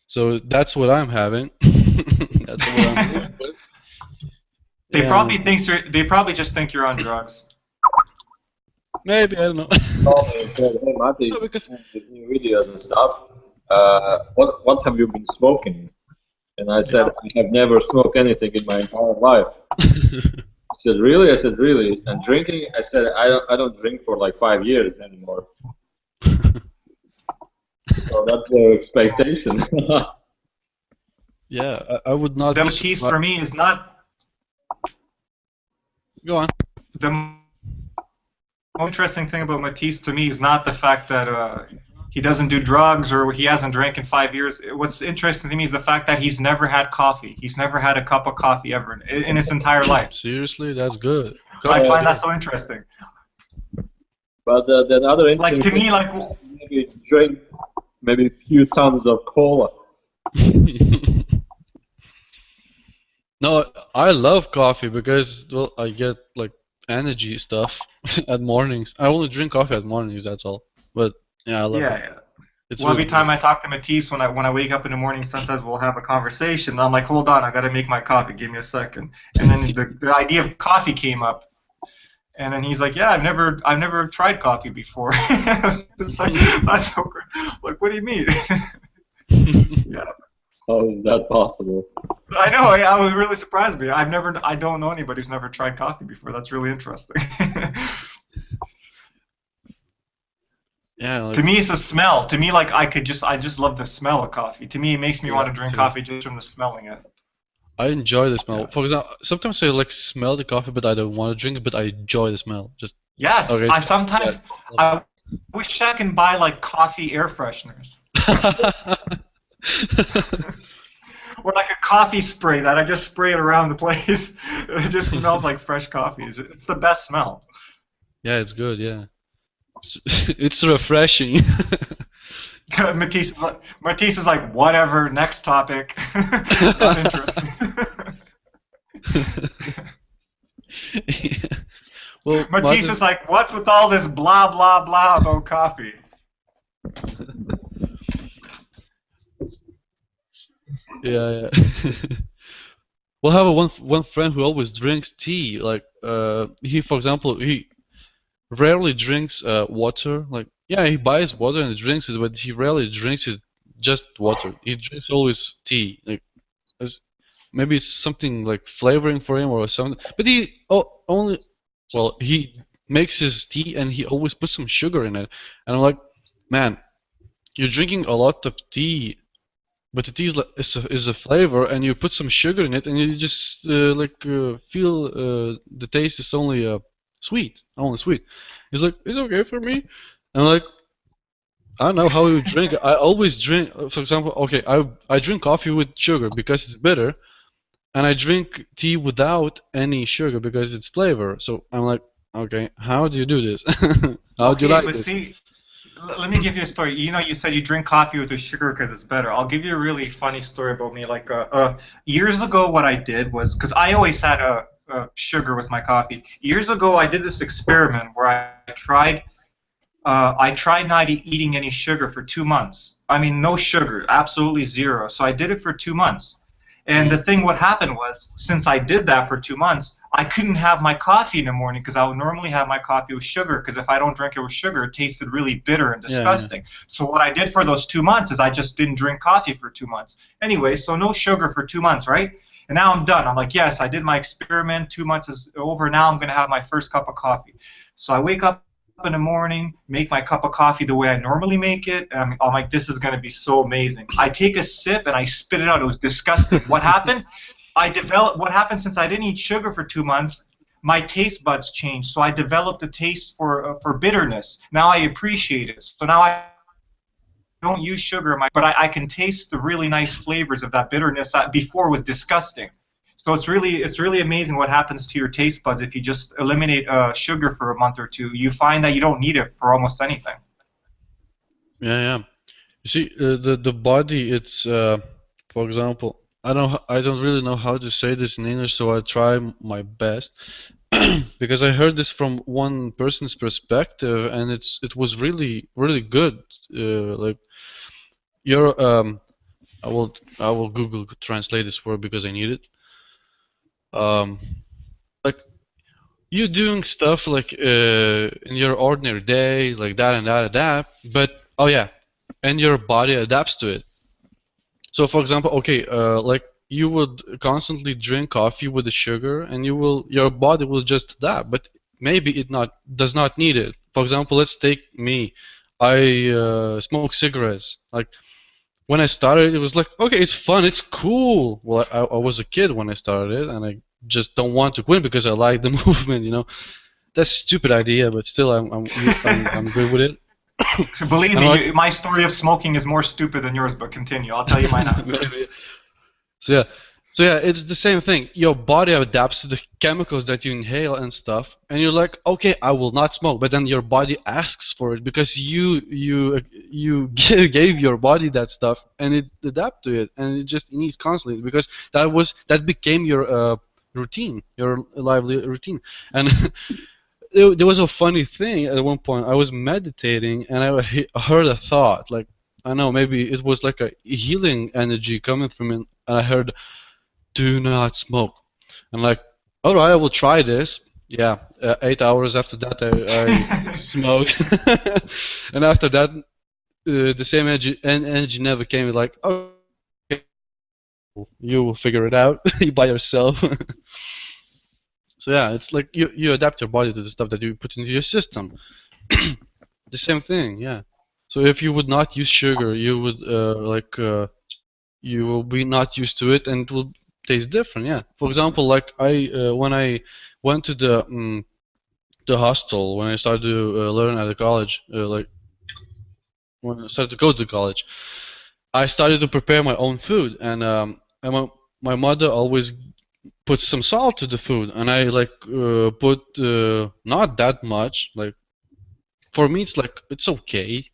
So that's what I'm having. That's what I'm doing. They Yeah, probably think they probably just think you're on drugs. maybe I don't know. Called me and said, "Hey, Mati, No, since because you're doing these new videos and stuff, what have you been smoking?" And I said, "I have never smoked anything in my entire life." He said, "Really?" I said, "Really." And drinking, I said, "I don't drink for like 5 years anymore." So that's their expectation. yeah, I would not The be Matisse surprised. for me is not Go on. the most interesting thing about Matisse to me is not the fact that he doesn't do drugs or he hasn't drank in 5 years. What's interesting to me is the fact that he's never had coffee. He's never had a cup of coffee ever in his entire life. Seriously, that's good. I Coffee's find that good. so interesting. But the another Like interesting to thing me, like is maybe drink maybe a few tons of cola. No, I love coffee because well, I get like energy stuff at mornings. I only drink coffee at mornings, that's all. But yeah, I love it. yeah. It's Well, really every time good. I talk to Matisse when I wake up in the morning, sometimes we'll have a conversation. And I'm like, hold on, I gotta make my coffee. Give me a second. And then the idea of coffee came up. And then he's like, "Yeah, I've never tried coffee before." It's like that's so good. Like, what do you mean? Yeah, How is that possible? I know. I was really surprised me. I don't know anybody who's never tried coffee before. That's really interesting. Yeah, To like me, it's a smell. To me, like I just love the smell of coffee. To me, it makes me yeah, want to drink too. coffee just from the smelling it. I enjoy the smell. Yeah. For example, sometimes I like smell the coffee, but I don't want to drink it, but I enjoy the smell. Just Yes, okay, I it's coffee. Yeah, sometimes I wish I can buy like coffee air fresheners. Or like a coffee spray that I just spray it around the place. It just smells like fresh coffee. It's the best smell. Yeah, it's good. Yeah, it's refreshing. Matisse is like, whatever, next topic. Not interesting. Well, Matisse is like, what's with all this blah, blah, blah about coffee? yeah, yeah. We'll have one friend who always drinks tea. Like, he, for example, he rarely drinks water. Like, yeah, he buys water and drinks it, but he rarely drinks it just water. He drinks always tea. Like, as- maybe it's something like flavoring for him or something. But he only, well, he makes his tea and he always puts some sugar in it. And I'm like, man, you're drinking a lot of tea, but the tea is a flavor, and you put some sugar in it, and you just feel the taste is only sweet, only sweet. He's like, it's okay for me. And I'm like, I don't know how you drink. I always drink, for example, okay, I drink coffee with sugar because it's bitter, and I drink tea without any sugar because it's flavor. So I'm like, okay, how do you do this? How do you Okay, like but this? see, let me give you a story. You know, you said you drink coffee with the sugar because it's better. I'll give you a really funny story about me. Like, years ago, what I did was because I always had sugar with my coffee. Years ago, I did this experiment where I tried not eating any sugar for 2 months. I mean, no sugar, absolutely zero. So I did it for 2 months. And the thing, what happened was, since I did that for 2 months, I couldn't have my coffee in the morning because I would normally have my coffee with sugar. Because if I don't drink it with sugar, it tasted really bitter and Yeah, yeah. disgusting. So what I did for those 2 months is I just didn't drink coffee for 2 months. Anyway, so no sugar for 2 months, right? And now I'm done. I'm like, yes, I did my experiment. 2 months is over. Now I'm going to have my first cup of coffee. So I wake up in the morning, make my cup of coffee the way I normally make it. And I'm like, this is going to be so amazing. I take a sip and I spit it out. It was disgusting. What happened? What happened since I didn't eat sugar for 2 months, my taste buds changed. So I developed a taste for bitterness. Now I appreciate it. So now I don't use sugar, but I can taste the really nice flavors of that bitterness that before was disgusting. So it's really amazing what happens to your taste buds if you just eliminate sugar for a month or two. You find that you don't need it for almost anything. Yeah, yeah. You see, the body, it's for example, I don't really know how to say this in English, so I try my best because I heard this from one person's perspective, and it was really good. Like your I will Google translate this word because I need it. Um, you doing stuff like in your ordinary day, like that and that and that, but oh yeah, and your body adapts to it. So for example, okay, like you would constantly drink coffee with the sugar, and your body will just adapt, but maybe it not does not need it. For example, let's take me. I smoke cigarettes. Like when I started, it was like, okay, it's fun, it's cool. Well, I was a kid when I started it, and I just don't want to quit because I like the movement. That's a stupid idea, but still, I'm good with it. Believe And me, like, my story of smoking is more stupid than yours, but continue. I'll tell you mine after. maybe. So yeah, it's the same thing. Your body adapts to the chemicals that you inhale and stuff, and you're like, okay, I will not smoke. But then your body asks for it because you gave your body that stuff, and it adapt to it, and it just needs constantly because that became your routine, your lively routine. And there was a funny thing at one point. I was meditating, and I heard a thought, like I don't know, maybe it was like a healing energy coming from it, and I heard, "Do not smoke." I'm like, all right, I will try this. Yeah, 8 hours after that, I smoked, and after that, the same energy never came. Like, okay, you will figure it out by yourself. So yeah, it's like you adapt your body to the stuff that you put into your system. The same thing, yeah. So if you would not use sugar, you would you will be not used to it, and it will taste different. Yeah. For example, like when I went to the hostel when I started to learn at the college, like when I started to go to college, I started to prepare my own food, and my mother always put some salt to the food, and I like put not that much. Like for me, it's like it's okay.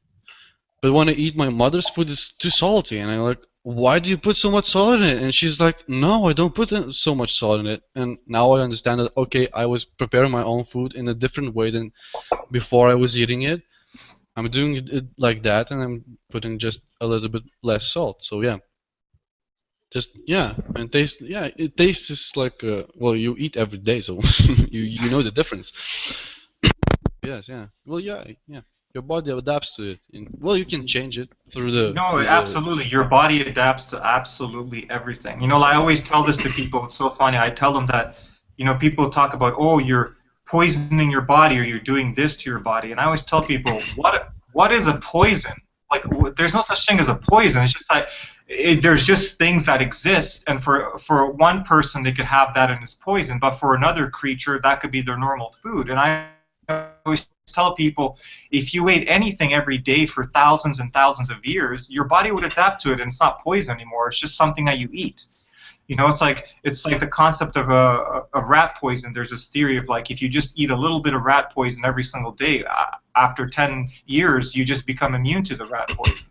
But when I eat my mother's food, it's too salty, and I'm like, why do you put so much salt in it? And she's like, no, I don't put so much salt in it. And now I understand that, okay, I was preparing my own food in a different way than before I was eating it. I'm doing it like that, and I'm putting just a little bit less salt. So yeah, just yeah, and taste. Yeah, it tastes like well, you eat every day, so you know the difference. Yes, yeah. Well, yeah. Your body adapts to it. Well, you can change it through the No, through the. absolutely. Your body adapts to absolutely everything. I always tell this to people. It's so funny. I tell them that, people talk about, oh, you're poisoning your body or you're doing this to your body. And I always tell people, what is a poison? Like, there's no such thing as a poison. It's just like, there's just things that exist. And for one person, they could have that in as poison. But for another creature, that could be their normal food. And I always tell people, if you ate anything every day for thousands and thousands of years, your body would adapt to it, and it's not poison anymore. It's just something that you eat. It's like the concept of a rat poison. There's this theory of like if you just eat a little bit of rat poison every single day, after 10 years, you just become immune to the rat poison.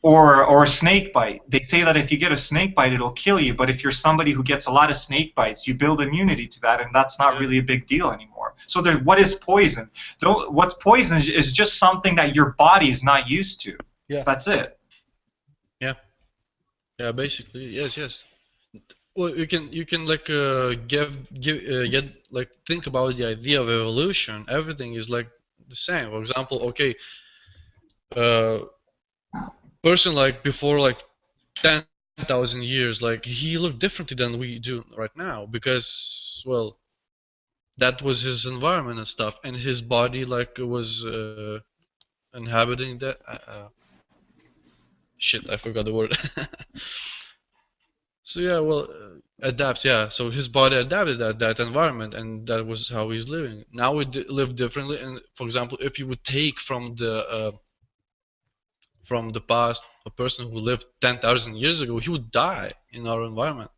Or a snake bite. They say that if you get a snake bite, it'll kill you. But if you're somebody who gets a lot of snake bites, you build immunity to that, and that's not really a big deal anymore. So what is poison? What's poison is just something that your body is not used to. Yeah. That's it. Yeah. Yeah. Basically, yes. Well, you can like get like think about the idea of evolution. Everything is like the same. For example, okay, uh, person like before like 10,000 years, like he looked differently than we do right now because well, that was his environment and stuff, and his body like was inhabiting that. Shit, I forgot the word. So yeah, well, adapts. Yeah, so his body adapted that environment, and that was how he's living. Now we live differently, and for example, if you would take from the past a person who lived 10,000 years ago, he would die in our environment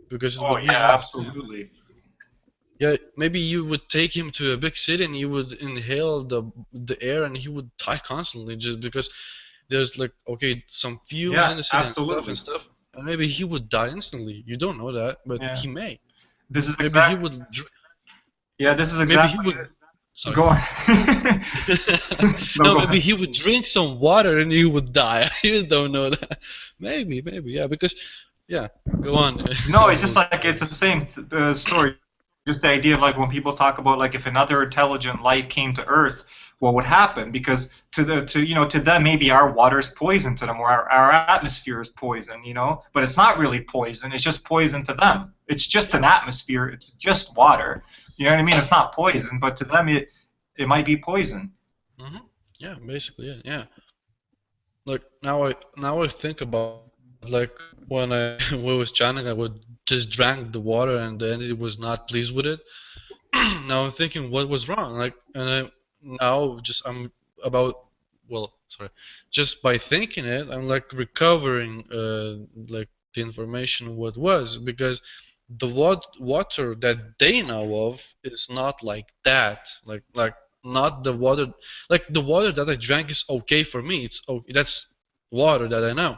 because it Oh would be yeah, just absolutely. yeah. Maybe you would take him to a big city and you would inhale the air, and he would die constantly just because there's like okay some fumes Yeah, in the city absolutely. and stuff, and maybe he would die instantly. You don't know that, but Yeah. he may. This is Maybe he exact. would. Yeah, this is Maybe he exactly would. it. Sorry. Go on. No, No, go maybe ahead. he would drink some water and he would die. You don't know that. Maybe, yeah. Because, yeah. Go on. No, it's just like it's the same story. just the idea of like when people talk about like if another intelligent life came to Earth, what would happen? Because to them maybe our water is poison to them, or our atmosphere is poison, but it's not really poison. It's just poison to them. It's just an atmosphere. It's just water. You know what I mean? It's not poison, but to them it might be poison. Yeah, basically, yeah, yeah. Like now I think about like when I was chanting, I would just drank the water and the entity was not pleased with it. Now I'm thinking what was wrong, like, and now just I'm about sorry, just by thinking it, I'm like recovering like the information what was because the water that they know of is not like that, like not the water, like the water that I drank is okay for me. It's okay, that's water that I know.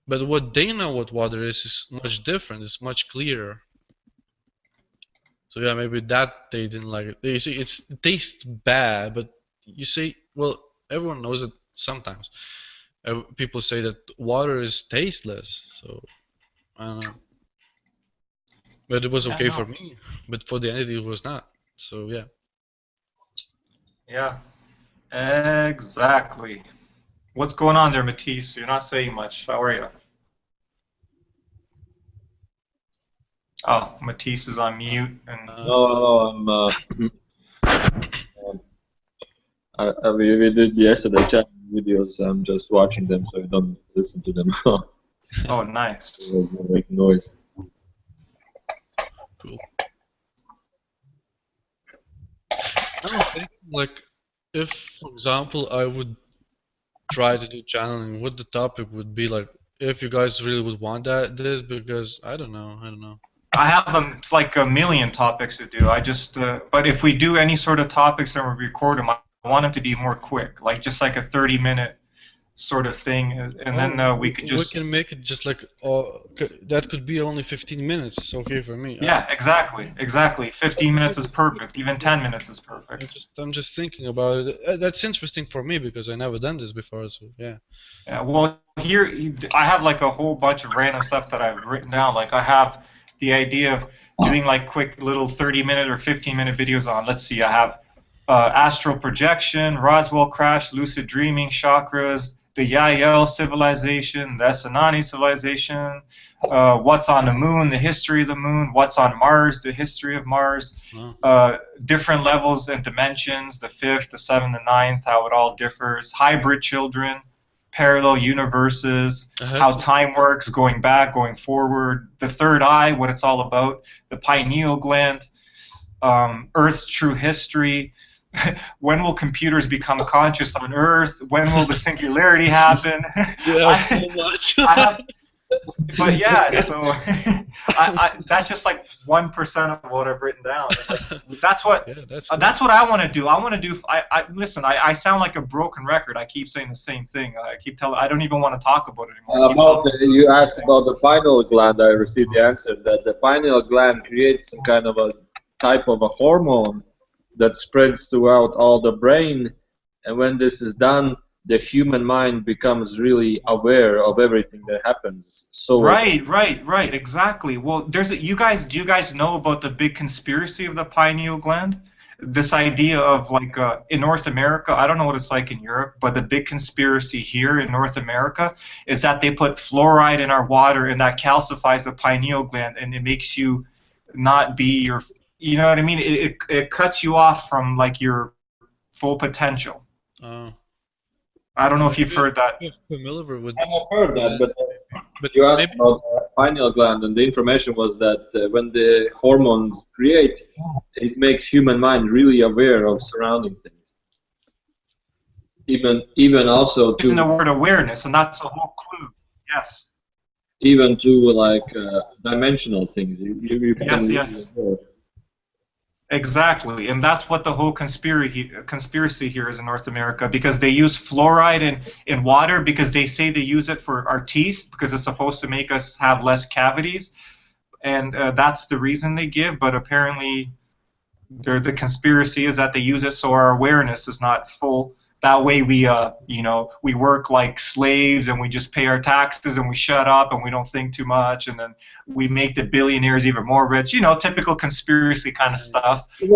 But what they know what water is much different. It's much clearer. So yeah, maybe that they didn't like it. You see, it tastes bad, but you see, well, everyone knows it sometimes. People say that water is tasteless, so I don't know. But it was Yeah, okay for no. me, but for the entity it was not. So yeah. Yeah, exactly. What's going on there, Matisse? You're not saying much. How are you? Oh, Matisse is on mute, and No, we did yesterday chat videos. I'm just watching them, so I don't listen to them. oh, nice. Make noise. Cool. I don't think like if, for example, I would try to do channeling, what the topic would be like. If you guys really would want this, because I don't know. I have them like a million topics to do. I just, but if we do any sort of topics and we record them, I want them to be more quick, like just like a 30-minute sort of thing, and then we could We just. can make it just like that could be only 15 minutes. It's okay for me. Yeah, exactly. 15 minutes is perfect. Even 10 minutes is perfect. I'm just thinking about it. That's interesting for me because I never done this before. So yeah. Yeah, well, here I have like a whole bunch of random stuff that I've written down. Like I have the idea of doing like quick little 30-minute or 15-minute videos on. Let's see, I have astral projection, Roswell crash, lucid dreaming, chakras, the Yael civilization, the Essenani civilization, what's on the moon, the history of the moon, what's on Mars, the history of Mars, different levels and dimensions, the fifth, the seventh, the ninth, how it all differs, hybrid children, parallel universes, how time works, going back, going forward, the third eye, what it's all about, the pineal gland, Earth's true history. When will computers become conscious on Earth? When will the singularity happen? Yeah, so much. But yeah, so that's just like 1% of what I've written down. Like, that's what I want to do. I want to do. Listen. I sound like a broken record. I keep saying the same thing. I keep telling. I don't even want to talk about it anymore. You asked about the pineal gland. I received the answer that the pineal gland creates some kind of a type of a hormone that spreads throughout all the brain, and when this is done, the human mind becomes really aware of everything that happens. So right, exactly. Well, do you guys know about the big conspiracy of the pineal gland? This idea of like in North America, I don't know what it's like in Europe, but the big conspiracy here in North America is that they put fluoride in our water and that calcifies the pineal gland and it makes you not be your, you know what I mean? It cuts you off from like your full potential. I don't know if you've heard that. Familiar with? I have heard that, but you asked about the pineal gland, and the information was that when the hormones create, it makes human mind really aware of surrounding things. Even also to the word awareness, and that's the whole clue. Yes. Even to like dimensional things. You can yes. Exactly, and that's what the whole conspiracy here is in North America, because they use fluoride in water because they say they use it for our teeth because it's supposed to make us have less cavities, and that's the reason they give. But apparently, the conspiracy is that they use it so our awareness is not full. That way we we work like slaves and we just pay our taxes and we shut up and we don't think too much, and then we make the billionaires even more rich. Typical conspiracy kind of stuff. It's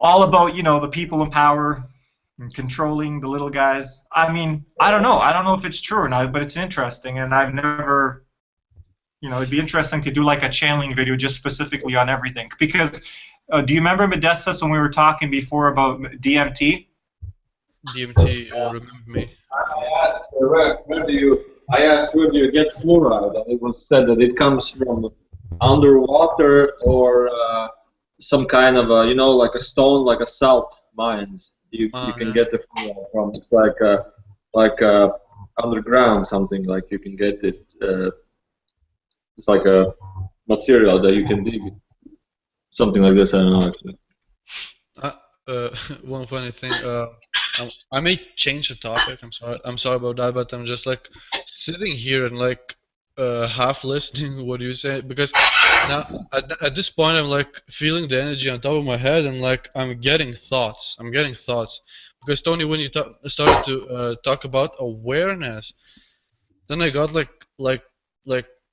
all about the people in power and controlling the little guys. I mean, I don't know. I don't know if it's true or not, but it's interesting, and I've never. It'd be interesting to do like a channeling video just specifically on everything. Because, do you remember, Modestus, when we were talking before about DMT? DMT, remember me. I asked where do you get fluoride, and it was said that it comes from underwater or some kind of like a stone, like a salt mines. You can get the fluoride from. It's like underground something, like you can get it. It's like a material that you can dig. Something like this, I don't know actually. One funny thing. I may change the topic. I'm sorry about that, but I'm just like sitting here and like half listening what you say, because now at this point I'm like feeling the energy on top of my head, and like I'm getting thoughts. Because Tony, when you started to talk about awareness, then I got like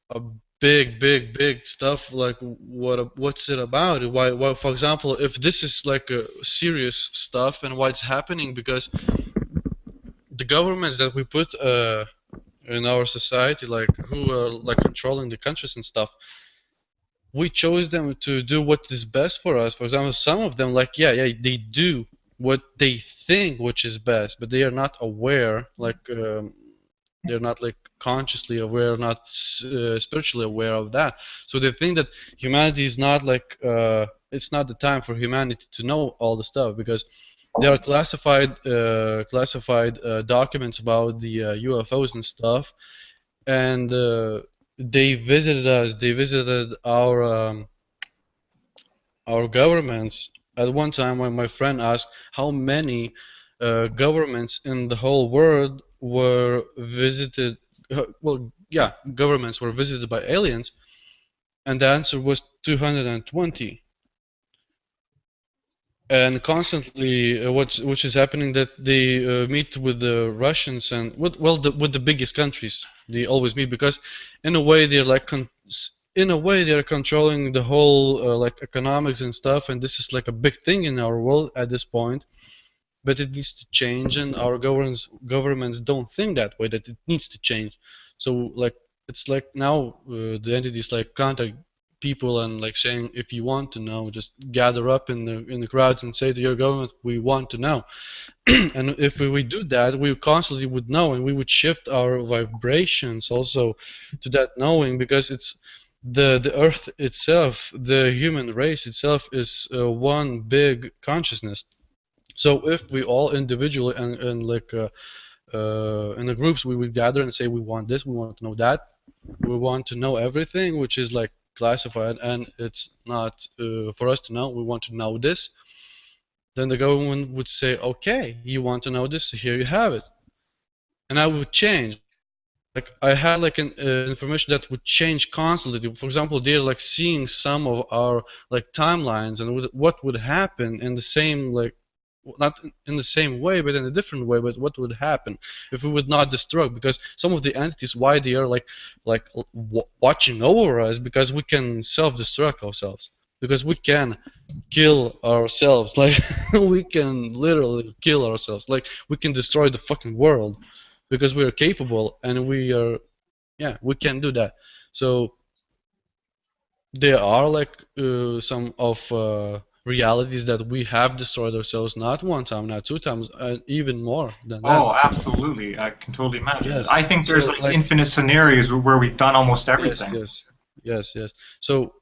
a big stuff, like what's it about? Why, for example, if this is like a serious stuff, and why it's happening, because the governments that we put in our society, like who are like controlling the countries and stuff, we chose them to do what is best for us. For example, some of them, like they do what they think which is best, but they are not aware, like they're not like consciously aware, not spiritually aware of that. So they think that humanity is not like it's not the time for humanity to know all the stuff, because there are classified documents about the UFOs and stuff, and they visited us. They visited our governments. At one time, when my friend asked how many governments in the whole world were visited, governments were visited by aliens, and the answer was 220. And constantly, which is happening, that they meet with the Russians and with the biggest countries. They always meet, because in a way they're like they're controlling the whole like economics and stuff, and this is like a big thing in our world at this point. But it needs to change, and our governments don't think that way, that it needs to change. So like it's like now the entities like contact people and like saying, if you want to know, just gather up in the crowds and say to your government, we want to know. And if we do that, we constantly would know, and we would shift our vibrations also to that knowing, because it's the earth itself, the human race itself is one big consciousness. So if we all individually and like in the groups, we would gather and say, we want this, we want to know that, we want to know everything which is like classified and it's not for us to know, we want to know this, then the government would say, okay, you want to know this, here you have it. And I would change. Like I had like an information that would change constantly. For example, they're like seeing some of our like timelines and what would happen in the same, like not in the same way, but in a different way. But what would happen if we would not destroy? Because some of the entities, why they are like watching over us, because we can self-destruct ourselves, because we can kill ourselves. Like we can literally kill ourselves. Like we can destroy the fucking world, because we are capable, and we can do that. So there are like some of realities that we have destroyed ourselves, not one time, not two times, even more than that. Oh, absolutely. I can totally imagine. Yes. I think there's So, like infinite scenarios where we've done almost everything. Yes. So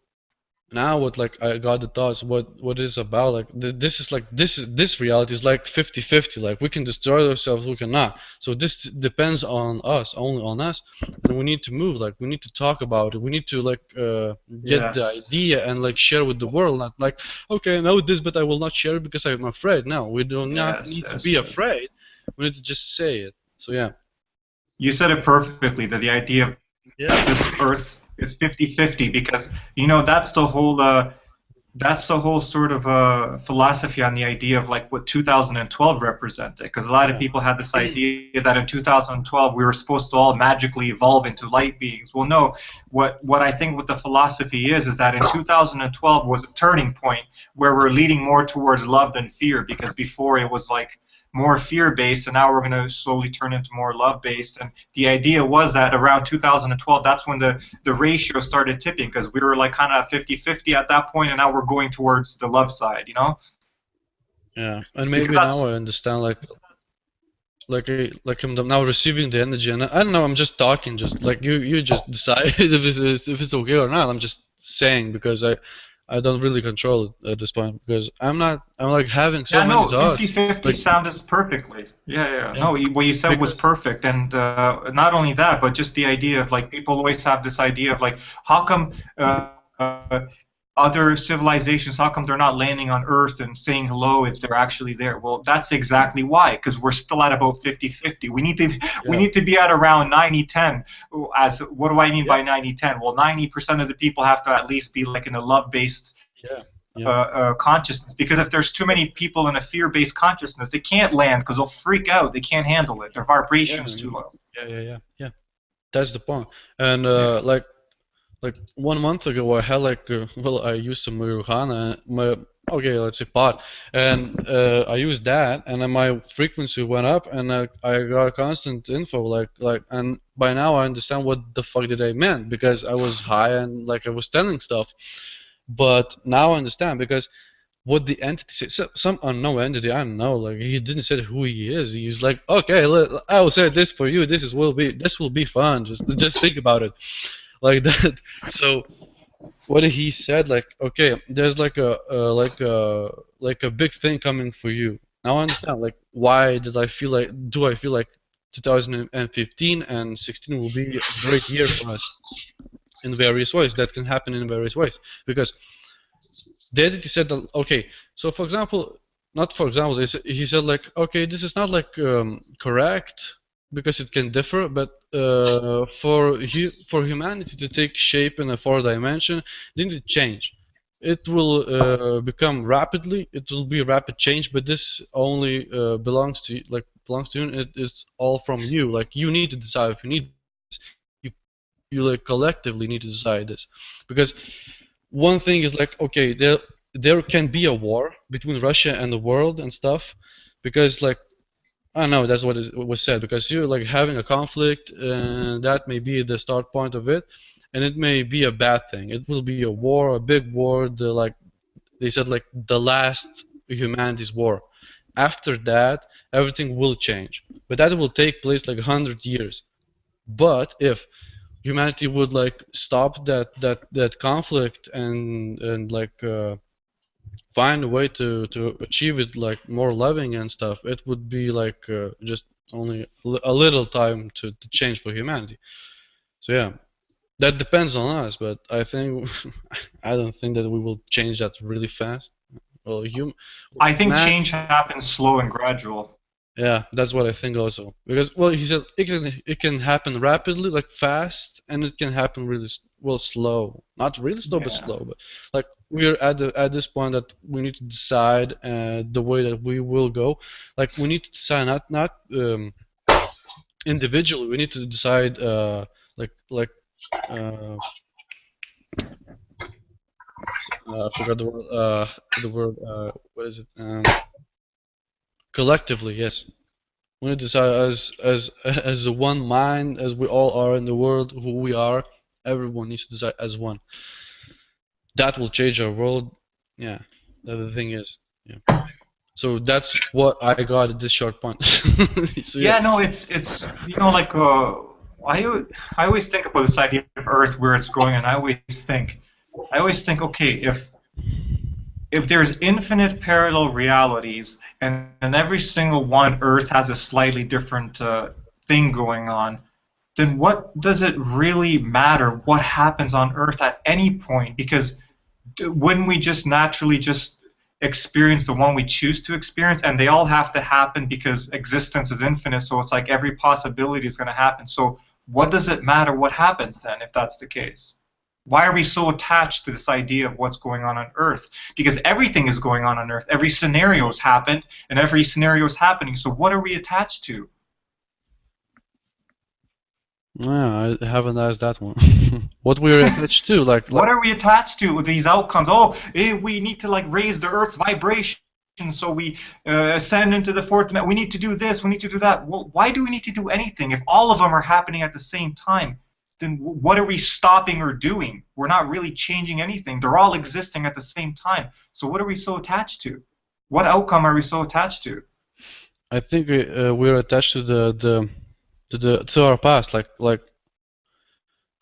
now what, like, I got the thoughts what is about, like this reality is like 50-50, like we can destroy ourselves, we cannot. So this depends on us, only on us, and we need to move, like we need to talk about it, we need to like get the Yes. idea and like share with the world, not like, okay, I know this but I will not share it because I'm afraid. No, we do not Yes, need to yes, be yes. afraid, we need to just say it. So yeah. You said it perfectly, that the idea of Yeah. this Earth is 50-50, because that's the whole that's the whole sort of philosophy on the idea of like what 2012 represented, because a lot of Yeah. people had this idea that in 2012 we were supposed to all magically evolve into light beings. Well, no. What I think what the philosophy is that in 2012 was a turning point where we're leading more towards love than fear, because before it was like more fear-based, and now we're going to slowly turn into more love-based. And the idea was that around 2012, that's when the ratio started tipping, because we were like kind of 50-50 at that point, and now we're going towards the love side, you know? Yeah, and Because maybe now I understand like I'm now receiving the energy, and I don't know. I'm just talking, just like you just decide if it's okay or not. I'm just saying because I don't really control it at this point because I'm like having so yeah, many no, thoughts. 50-50 Like sounded perfectly. Yeah. yeah, No, what you said was because perfect, and not only that, but just the idea of like people always have this idea of like, how come other civilizations, how come they're not landing on Earth and saying hello if they're actually there? Well, that's exactly why, because we're still at about 50-50. We yeah, need to be at around 90-10. As what do I mean yeah, by 90-10? Well, 90% of the people have to at least be like in a love-based yeah, yeah, consciousness, because if there's too many people in a fear-based consciousness, they can't land because they'll freak out. They can't handle it. Their yeah, vibration's too low. yeah. That's the point. And Yeah. like 1 month ago, I had like well, I used some marijuana, okay, let's say pot, and I used that, and then my frequency went up, and I got constant info, and by now I understand what the fuck did I meant because I was high and like I was telling stuff, but now I understand because what the entity said, some unknown entity, I don't know, like he didn't say who he is. He's like, okay, I will say this for you. This will be fun. Just think about it like that. So what he said, like, okay, there's like a big thing coming for you. Now I understand, like, why do I feel like 2015 and 16 will be a great year for us in various ways. That can happen in various ways because the entity said that, okay, so for example, not for example, he said like, okay, this is not like correct because it can differ, but for humanity to take shape in a fourth dimension, they need to change. It will become rapidly. It will be a rapid change, but this only belongs to you. It's all from you. Like you need to decide if you need this. You like collectively need to decide this, because one thing is like, okay, there can be a war between Russia and the world and stuff, because like I don't know, that's what was said, because you're like having a conflict, and that may be the start point of it, and it may be a bad thing. It will be a war, a big war, like they said, like the last humanity's war. After that, everything will change, but that will take place like 100 years. But if humanity would like stop that conflict and like find a way to achieve it like more loving and stuff, it would be like just only a little time to change for humanity. So yeah, that depends on us, but I think I don't think that we will change that really fast. Well, I think man, change happens slow and gradual. yeah, that's what I think also. Because well, he said it can happen rapidly, like fast, and it can happen really well slow. Not really slow, but Yeah. slow. But like we're at this point that we need to decide the way that we will go. Like we need to decide not individually. We need to decide like uh, I forgot the word what is it collectively. Yes. We need to decide as a one mind, as we all are in the world, who we are. Everyone needs to decide as one. That will change our world. Yeah, the thing is. Yeah. So that's what I got at this short point. So yeah, Yeah, no, it's like I always think about this idea of Earth where it's going, and I always think, okay, if there's infinite parallel realities, and every single one Earth has a slightly different thing going on, then what does it really matter what happens on Earth at any point? Because wouldn't we just naturally just experience the one we choose to experience, and they all have to happen because existence is infinite, so it's like every possibility is going to happen. So what does it matter what happens then if that's the case? Why are we so attached to this idea of what's going on Earth? Because everything is going on Earth. Every scenario has happened, and every scenario is happening. So what are we attached to? Yeah, I haven't asked that one. What we're attached to, What are we attached to with these outcomes? Oh, we need to like raise the Earth's vibration, so we ascend into the fourth dimension. We need to do this. We need to do that. Well, why do we need to do anything if all of them are happening at the same time? Then what are we stopping or doing? We're not really changing anything. They're all existing at the same time. So what are we so attached to? What outcome are we so attached to? I think we're attached to to our past, like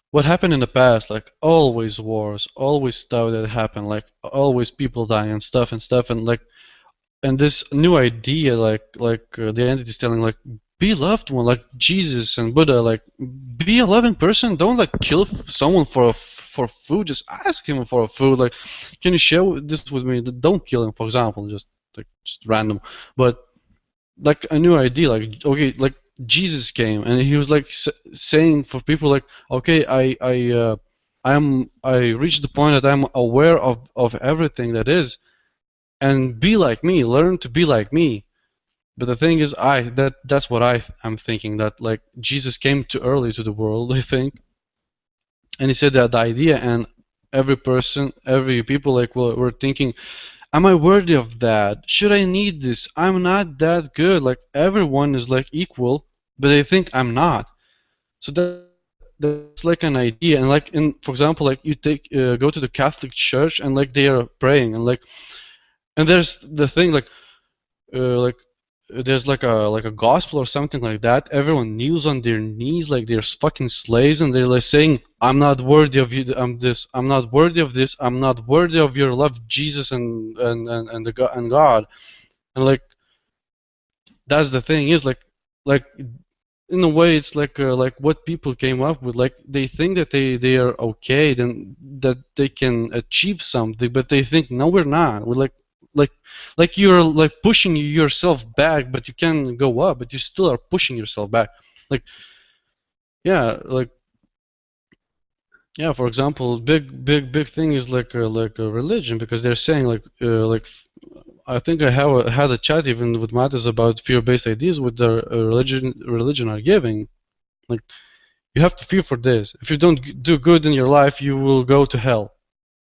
what happened in the past, like always wars, always stuff that happened, like always people dying and stuff, and like and this new idea, the entity's telling, like, be loved one, like Jesus and Buddha, like be a loving person. Don't like kill someone for food. Just ask him for food. Like, can you share this with me? Don't kill him, for example. Just random, but like a new idea, like okay, like Jesus came and he was like saying for people like, okay, I reached the point that I'm aware of everything that is, and be like me, learn to be like me. But the thing is, that's what I'm thinking, that like Jesus came too early to the world, I think, and he said that the idea, and every person, every people, like, well, were thinking, am I worthy of that? Should I need this? I'm not that good. Like everyone is like equal, but they think I'm not. So that's like an idea, and like in, for example, like you go to the Catholic Church and like they are praying, and like, and there's the thing like there's like a gospel or something like that. Everyone kneels on their knees like they're fucking slaves, and they're like saying, I'm not worthy of you. I'm this. I'm not worthy of this. I'm not worthy of your love, Jesus and God. And like that's the thing is like in a way it's like what people came up with. Like they think that they are okay, then that they can achieve something, but they think no, we're not. We're like like you're like pushing yourself back, but you can go up, but you still are pushing yourself back. Like yeah, like yeah, for example, big thing is like a religion, because they're saying like I think had a chat even with Matters about fear-based ideas with the religion are giving. Like you have to fear for this. If you don't do good in your life, you will go to hell.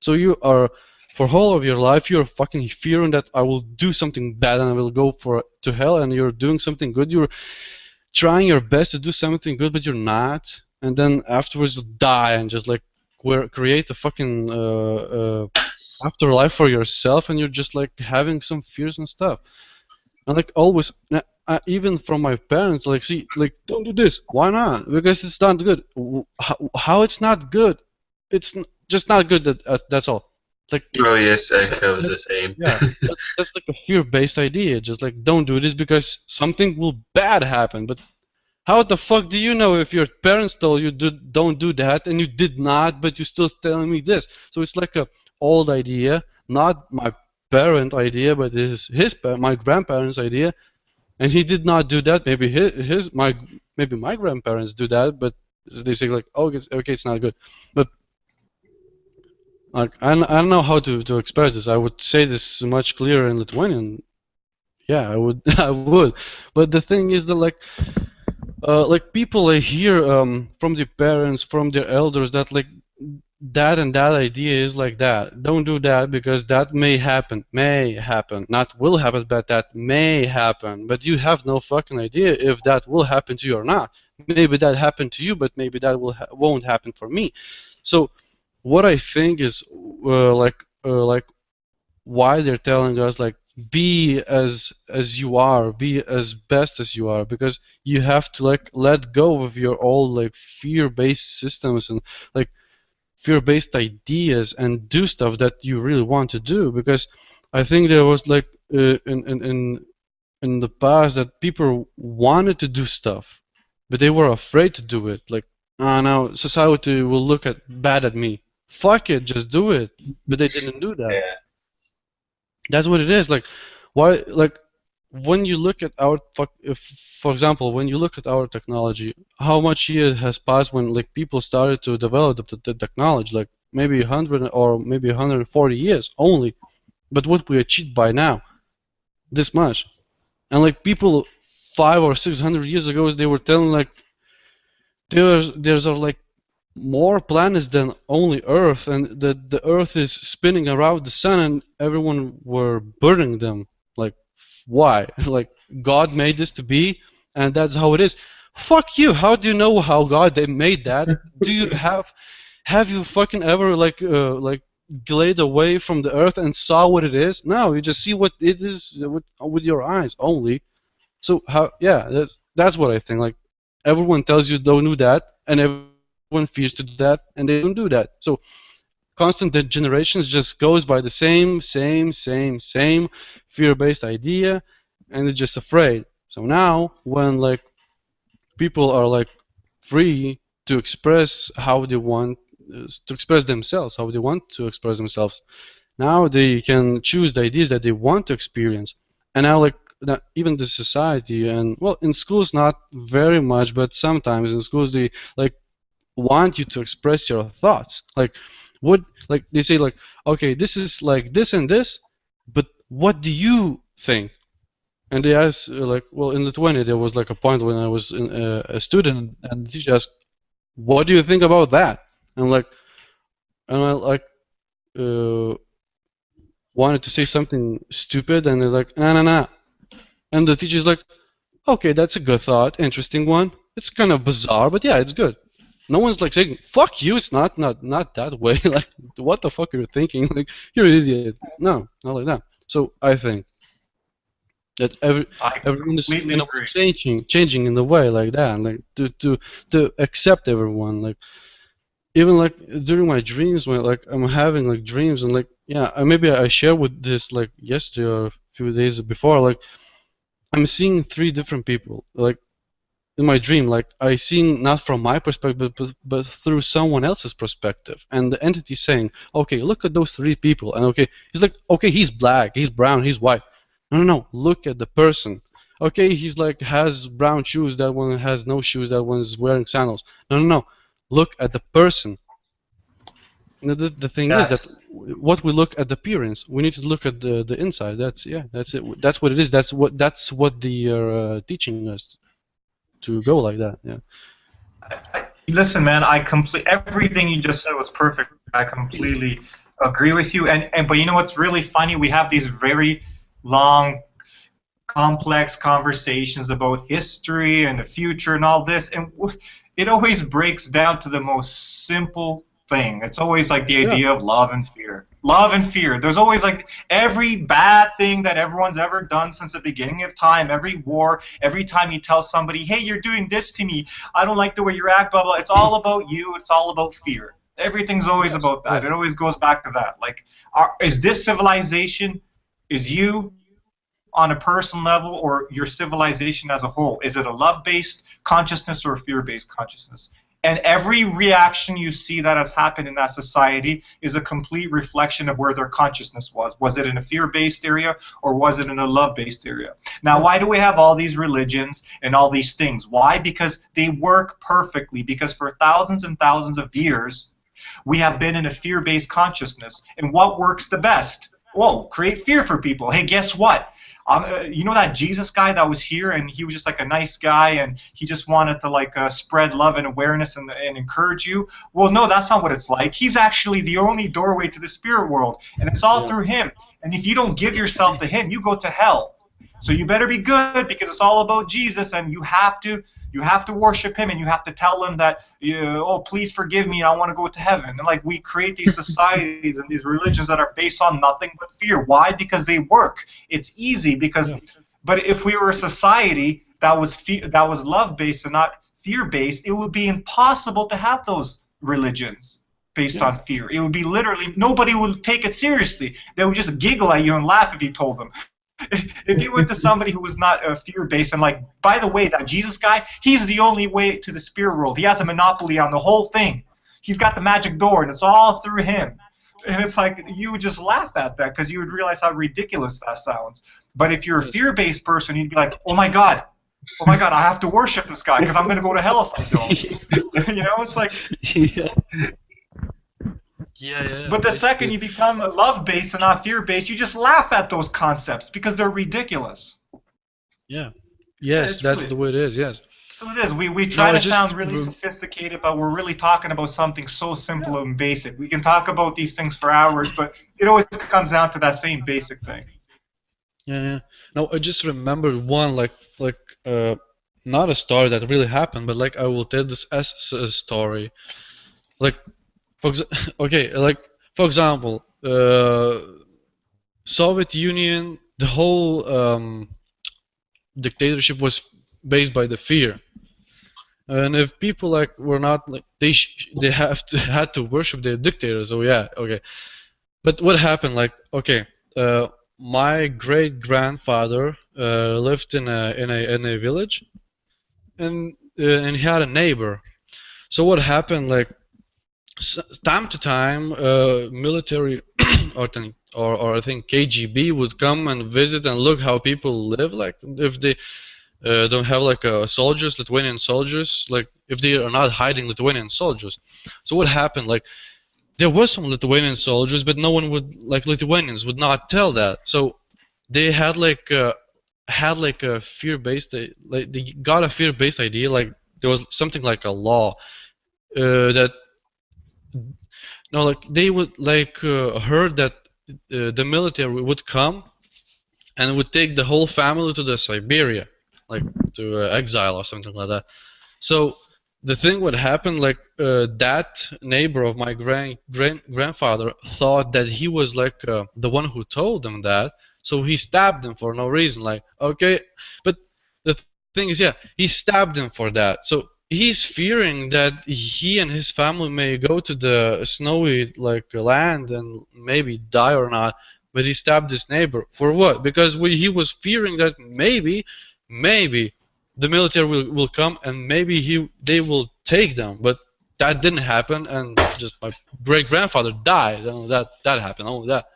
So you are, for whole of your life, you're fucking fearing that I will do something bad and I will go to hell, and you're doing something good. You're trying your best to do something good, but you're not. And then afterwards you die and just like create a fucking afterlife for yourself, and you're just like having some fears and stuff. And like always, even from my parents, like, see, like, don't do this. Why not? Because it's not good. How it's not good? It's just not good. That's all. Like, Oh yes, I have the same. yeah, that's like a fear-based idea. Just like, don't do this because something will bad happen. But how the fuck do you know if your parents told you don't do that and you did not, but you're still telling me this? So it's like a old idea, not my parent idea, but my grandparents' idea, and he did not do that. Maybe maybe my grandparents do that, but they say like, oh, okay, it's not good. But like I don't know how to express this. I would say this much clearer in Lithuanian. Yeah, I would I would. But the thing is that like people hear from their parents, from their elders, that like that and that idea is like that. Don't do that because that may happen, not will happen, but that may happen. But you have no fucking idea if that will happen to you or not. Maybe that happened to you, but maybe that won't happen for me. So what I think is like why they're telling us like be as you are, be as best as you are, because you have to like let go of your old like fear-based systems and like fear-based ideas and do stuff that you really want to do. Because I think there was like in the past that people wanted to do stuff, but they were afraid to do it. Like, ah, now society will look at bad at me. Fuck it, just do it. But they didn't do that. Yeah. That's what it is. Like, why? Like, when you look at our, for example, when you look at our technology, how much year has passed when like people started to develop the technology? Like, maybe 100 or maybe 140 years only. But what we achieved by now, this much. And like people 500 or 600 years ago, they were telling like there's are like more planets than only Earth, and that the Earth is spinning around the sun, and everyone were burning them. Like, why? Like, God made this to be, and that's how it is. Fuck you! How do you know how God they made that? Do you have you fucking ever like glide away from the Earth and saw what it is? No, you just see what it is with your eyes only. So how? Yeah, that's what I think. Like everyone tells you don't do that, and everyone fears to do that, and they don't do that. So constant generations just goes by the same fear-based idea, and they're just afraid. So now when like people are like free to express how they want to express themselves, how they want to express themselves, now they can choose the ideas that they want to experience. And now like even the society and well in schools not very much, but sometimes in schools they like want you to express your thoughts. Like what like they say like okay this is like this and this, but what do you think? And they ask like well in Lithuania there was like a point when I was a student and the teacher asked what do you think about that? And like and I like uh, wanted to say something stupid and they're like nah. And the teacher's like okay that's a good thought, interesting one, it's kind of bizarre but yeah it's good. No one's like saying fuck you, it's not that way. Like what the fuck are you thinking? Like you're an idiot. No, not like that. So I think that I everyone is completely you know agree. changing in the way like that, like to accept everyone. Like even like during my dreams when like I'm having like dreams and like yeah maybe I share with this like yesterday or a few days before like I'm seeing three different people like in my dream, like I seen not from my perspective, but through someone else's perspective, and the entity saying, "Okay, look at those three people," and okay, he's like, "Okay, he's black, he's brown, he's white." No, look at the person. Okay, he's like has brown shoes, that one has no shoes, that one's wearing sandals. No, look at the person. The thing is that Yes. what we look at the appearance, we need to look at the inside. That's yeah, that's it. That's what it is. That's what they are teaching us to go like that. Yeah. Listen, man, everything you just said was perfect. I completely agree with you. And but you know what's really funny? We have these very long, complex conversations about history and the future and all this, and it always breaks down to the most simple thing. It's always like the Yeah. idea of love and fear. Love and fear. There's always like every bad thing that everyone's ever done since the beginning of time, every war, every time you tell somebody, hey, you're doing this to me, I don't like the way you act, blah, blah. It's all about you. It's all about fear. Everything's always Yes. about that. Yeah. It always goes back to that. Like, is this civilization, is you on a personal level or your civilization as a whole? Is it a love-based consciousness or a fear-based consciousness? And every reaction you see that has happened in that society is a complete reflection of where their consciousness was. Was it in a fear-based area or was it in a love-based area? Now, why do we have all these religions and all these things? Why? Because they work perfectly. Because for thousands and thousands of years, we have been in a fear-based consciousness. And what works the best? Well, create fear for people. Hey, guess what? You know that Jesus guy that was here, and he was just like a nice guy, and he just wanted to like spread love and awareness and encourage you. Well, no, that's not what it's like. He's actually the only doorway to the spirit world, and it's all Yeah. through him. And if you don't give yourself to him, you go to hell. So you better be good because it's all about Jesus, and you have to worship him, and you have to tell him that oh please forgive me, I want to go to heaven. And like we create these societies and these religions that are based on nothing but fear. Why? Because they work. It's easy because Yeah. but if we were a society that was love based and not fear based, it would be impossible to have those religions based Yeah. on fear. It would be literally nobody would take it seriously. They would just giggle at you and laugh if you told them. If you went to somebody who was not fear-based and like, by the way, that Jesus guy, he's the only way to the spirit world. He has a monopoly on the whole thing. He's got the magic door, and it's all through him. And it's like you would just laugh at that because you would realize how ridiculous that sounds. But if you're a fear-based person, you'd be like, oh my God, I have to worship this guy because I'm going to go to hell if I don't. You know, it's like Yeah. Yeah. But the second Basically, you become love-based and not fear-based, you just laugh at those concepts because they're ridiculous. yeah. Yeah, Yes, it's that's really. the way it is. Yes. So it is. We No, try I to just sound really sophisticated, but we're really talking about something so simple and basic. We can talk about these things for hours, but it always comes down to that same basic thing. yeah. No, I just remembered one like uh not a story that really happened, but like I will tell this as a story. Like okay, like for example, Soviet Union, the whole dictatorship was based by the fear. And if people like were not like they have to had to worship their dictator. So yeah, okay. But what happened? Like okay, my great grandfather lived in a village, and he had a neighbor. So what happened? Like time to time, military or I think KGB would come and visit and look how people live. Like if they don't have like soldiers, Lithuanian soldiers, like if they are not hiding Lithuanian soldiers. So what happened? Like there were some Lithuanian soldiers, but no one would like Lithuanians would not tell that. So they had like a fear-based like they got a fear-based idea. Like there was something like a law that no like they would like heard that the military would come and would take the whole family to the Siberia, like to exile or something like that. So the thing would happen, like that neighbor of my grandfather thought that he was like the one who told them that, so he stabbed him for no reason. Like okay, but the thing is, yeah, he stabbed him for that. So he's fearing that he and his family may go to the snowy like land and maybe die or not. But he stabbed his neighbor for what? Because he was fearing that maybe the military will come and maybe they will take them, but that didn't happen, and just my great grandfather died. That happened, all that,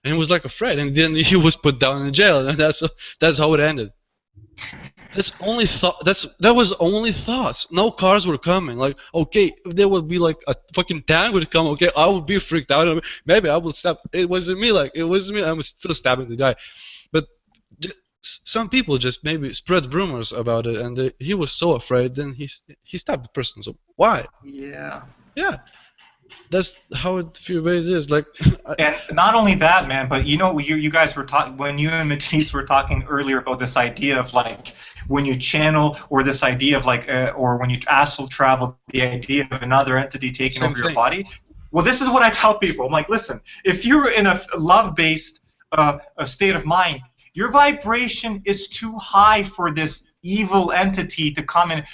and he was like afraid, and then he was put down in jail, and that's how it ended. That was only thoughts. No cars were coming. Like okay, if there would be like a fucking tank would come, okay, I would be freaked out. Maybe I would stab. It wasn't me. Like it wasn't me. I was still stabbing the guy, but some people just maybe spread rumors about it, and he was so afraid. Then he stabbed the person. So why? Yeah. Yeah, that's how it fear-based is. Like, And not only that, man, but you guys were talking when you and Matisse were talking earlier about this idea of like when you channel, or this idea of like or when you astral travel, the idea of another entity taking Same over your thing. body. Well, this is what I tell people. I'm like, listen, if you're in a love-based a state of mind, your vibration is too high for this evil entity to come and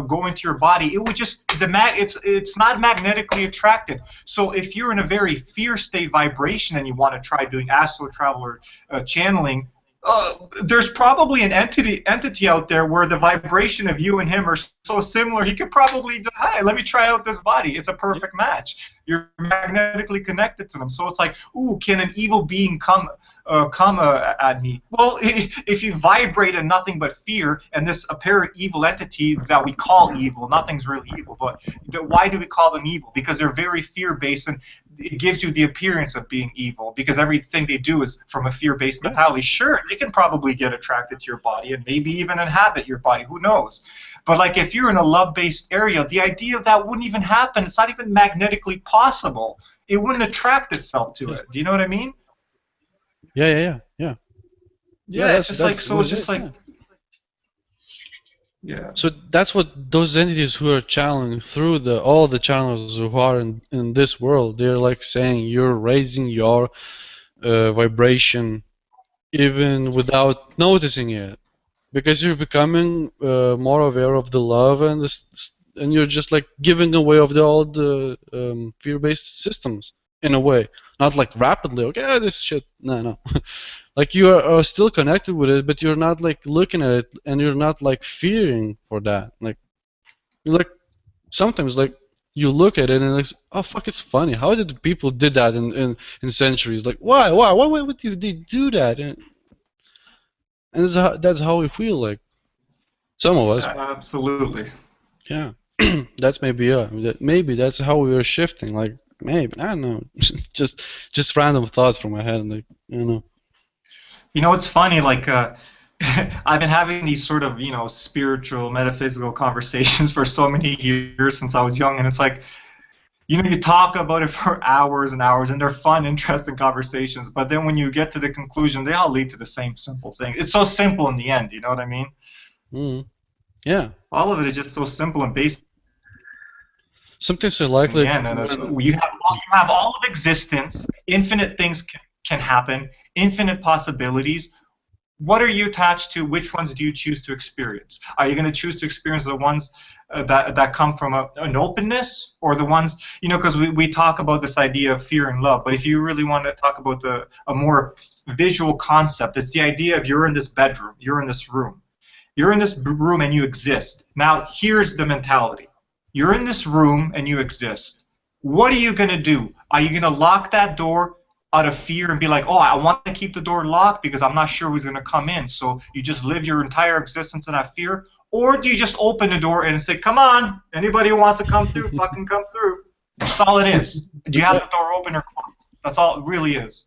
go into your body. It would just it's not magnetically attracted. So if you're in a very fear state vibration and you want to try doing astral travel or channeling, there's probably an entity out there where the vibration of you and him are so similar. He could probably do, hey, let me try out this body. It's a perfect match. You're magnetically connected to them. So it's like, ooh, can an evil being come at me? Well, if you vibrate in nothing but fear, and this apparent evil entity that we call evil, nothing's really evil, but why do we call them evil? Because they're very fear-based, and it gives you the appearance of being evil, because everything they do is from a fear-based mentality. Sure, they can probably get attracted to your body and maybe even inhabit your body. Who knows? But like if you're in a love-based area, the idea of that wouldn't even happen. It's not even magnetically possible. It wouldn't attract itself to it. Do you know what I mean? Yeah. Yeah, it's just like, so what it's it just is, like, yeah. yeah. So that's what those entities who are channeling through all the channels who are in this world, they're like saying you're raising your vibration even without noticing it, because you're becoming more aware of the love and you're just like giving away of all the fear-based systems in a way, not like rapidly. Okay, this shit. No. Like you are still connected with it, but you're not like looking at it, and you're not like fearing for that. Like you're like sometimes like you look at it and it's, oh fuck, it's funny. How did people did that in centuries? Like why would they do that? And that's how we feel, like some of us. Absolutely. Yeah, that's maybe maybe that's how we are shifting. Like maybe I don't know. just random thoughts from my head. Like I don't know. You know, it's funny, like, I've been having these sort of, you know, spiritual, metaphysical conversations for so many years since I was young, and it's like, you know, you talk about it for hours and hours, and they're fun, interesting conversations, but then when you get to the conclusion, they all lead to the same simple thing. It's so simple in the end, you know what I mean? Mm. Yeah. All of it is just so simple and basic Something so in likely. the end, and you have all of existence, infinite things can happen, infinite possibilities. What are you attached to? Which ones do you choose to experience? Are you going to choose to experience the ones that come from an openness, or the ones, you know, because we talk about this idea of fear and love, but if you really want to talk about a more visual concept, it's the idea of you're in this bedroom, you're in this room. You're in this room and you exist. Now, here's the mentality. You're in this room and you exist. What are you going to do? Are you going to lock that door out of fear and be like, oh, I want to keep the door locked because I'm not sure who's going to come in, so you just live your entire existence in that fear? Or do you just open the door and say, come on, anybody who wants to come through, fucking come through? That's all it is. Do you have the door open or closed? That's all it really is.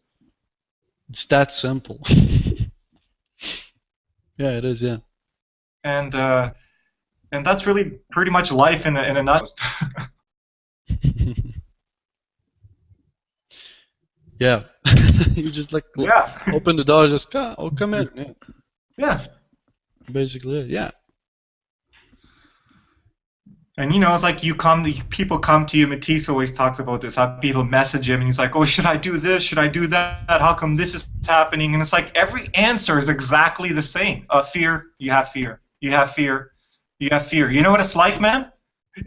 It's that simple. Yeah, it is. Yeah. And that's really pretty much life in a nutshell. Yeah. You just like Yeah. open the door, just come in. Yeah. Yeah. Basically, yeah. And you know, it's like people come to you. Matisse always talks about this. How people message him, and he's like, "Oh, should I do this? Should I do that? How come this is happening?" And it's like every answer is exactly the same. Fear. You have fear. You have fear. You have fear. You know what it's like, man?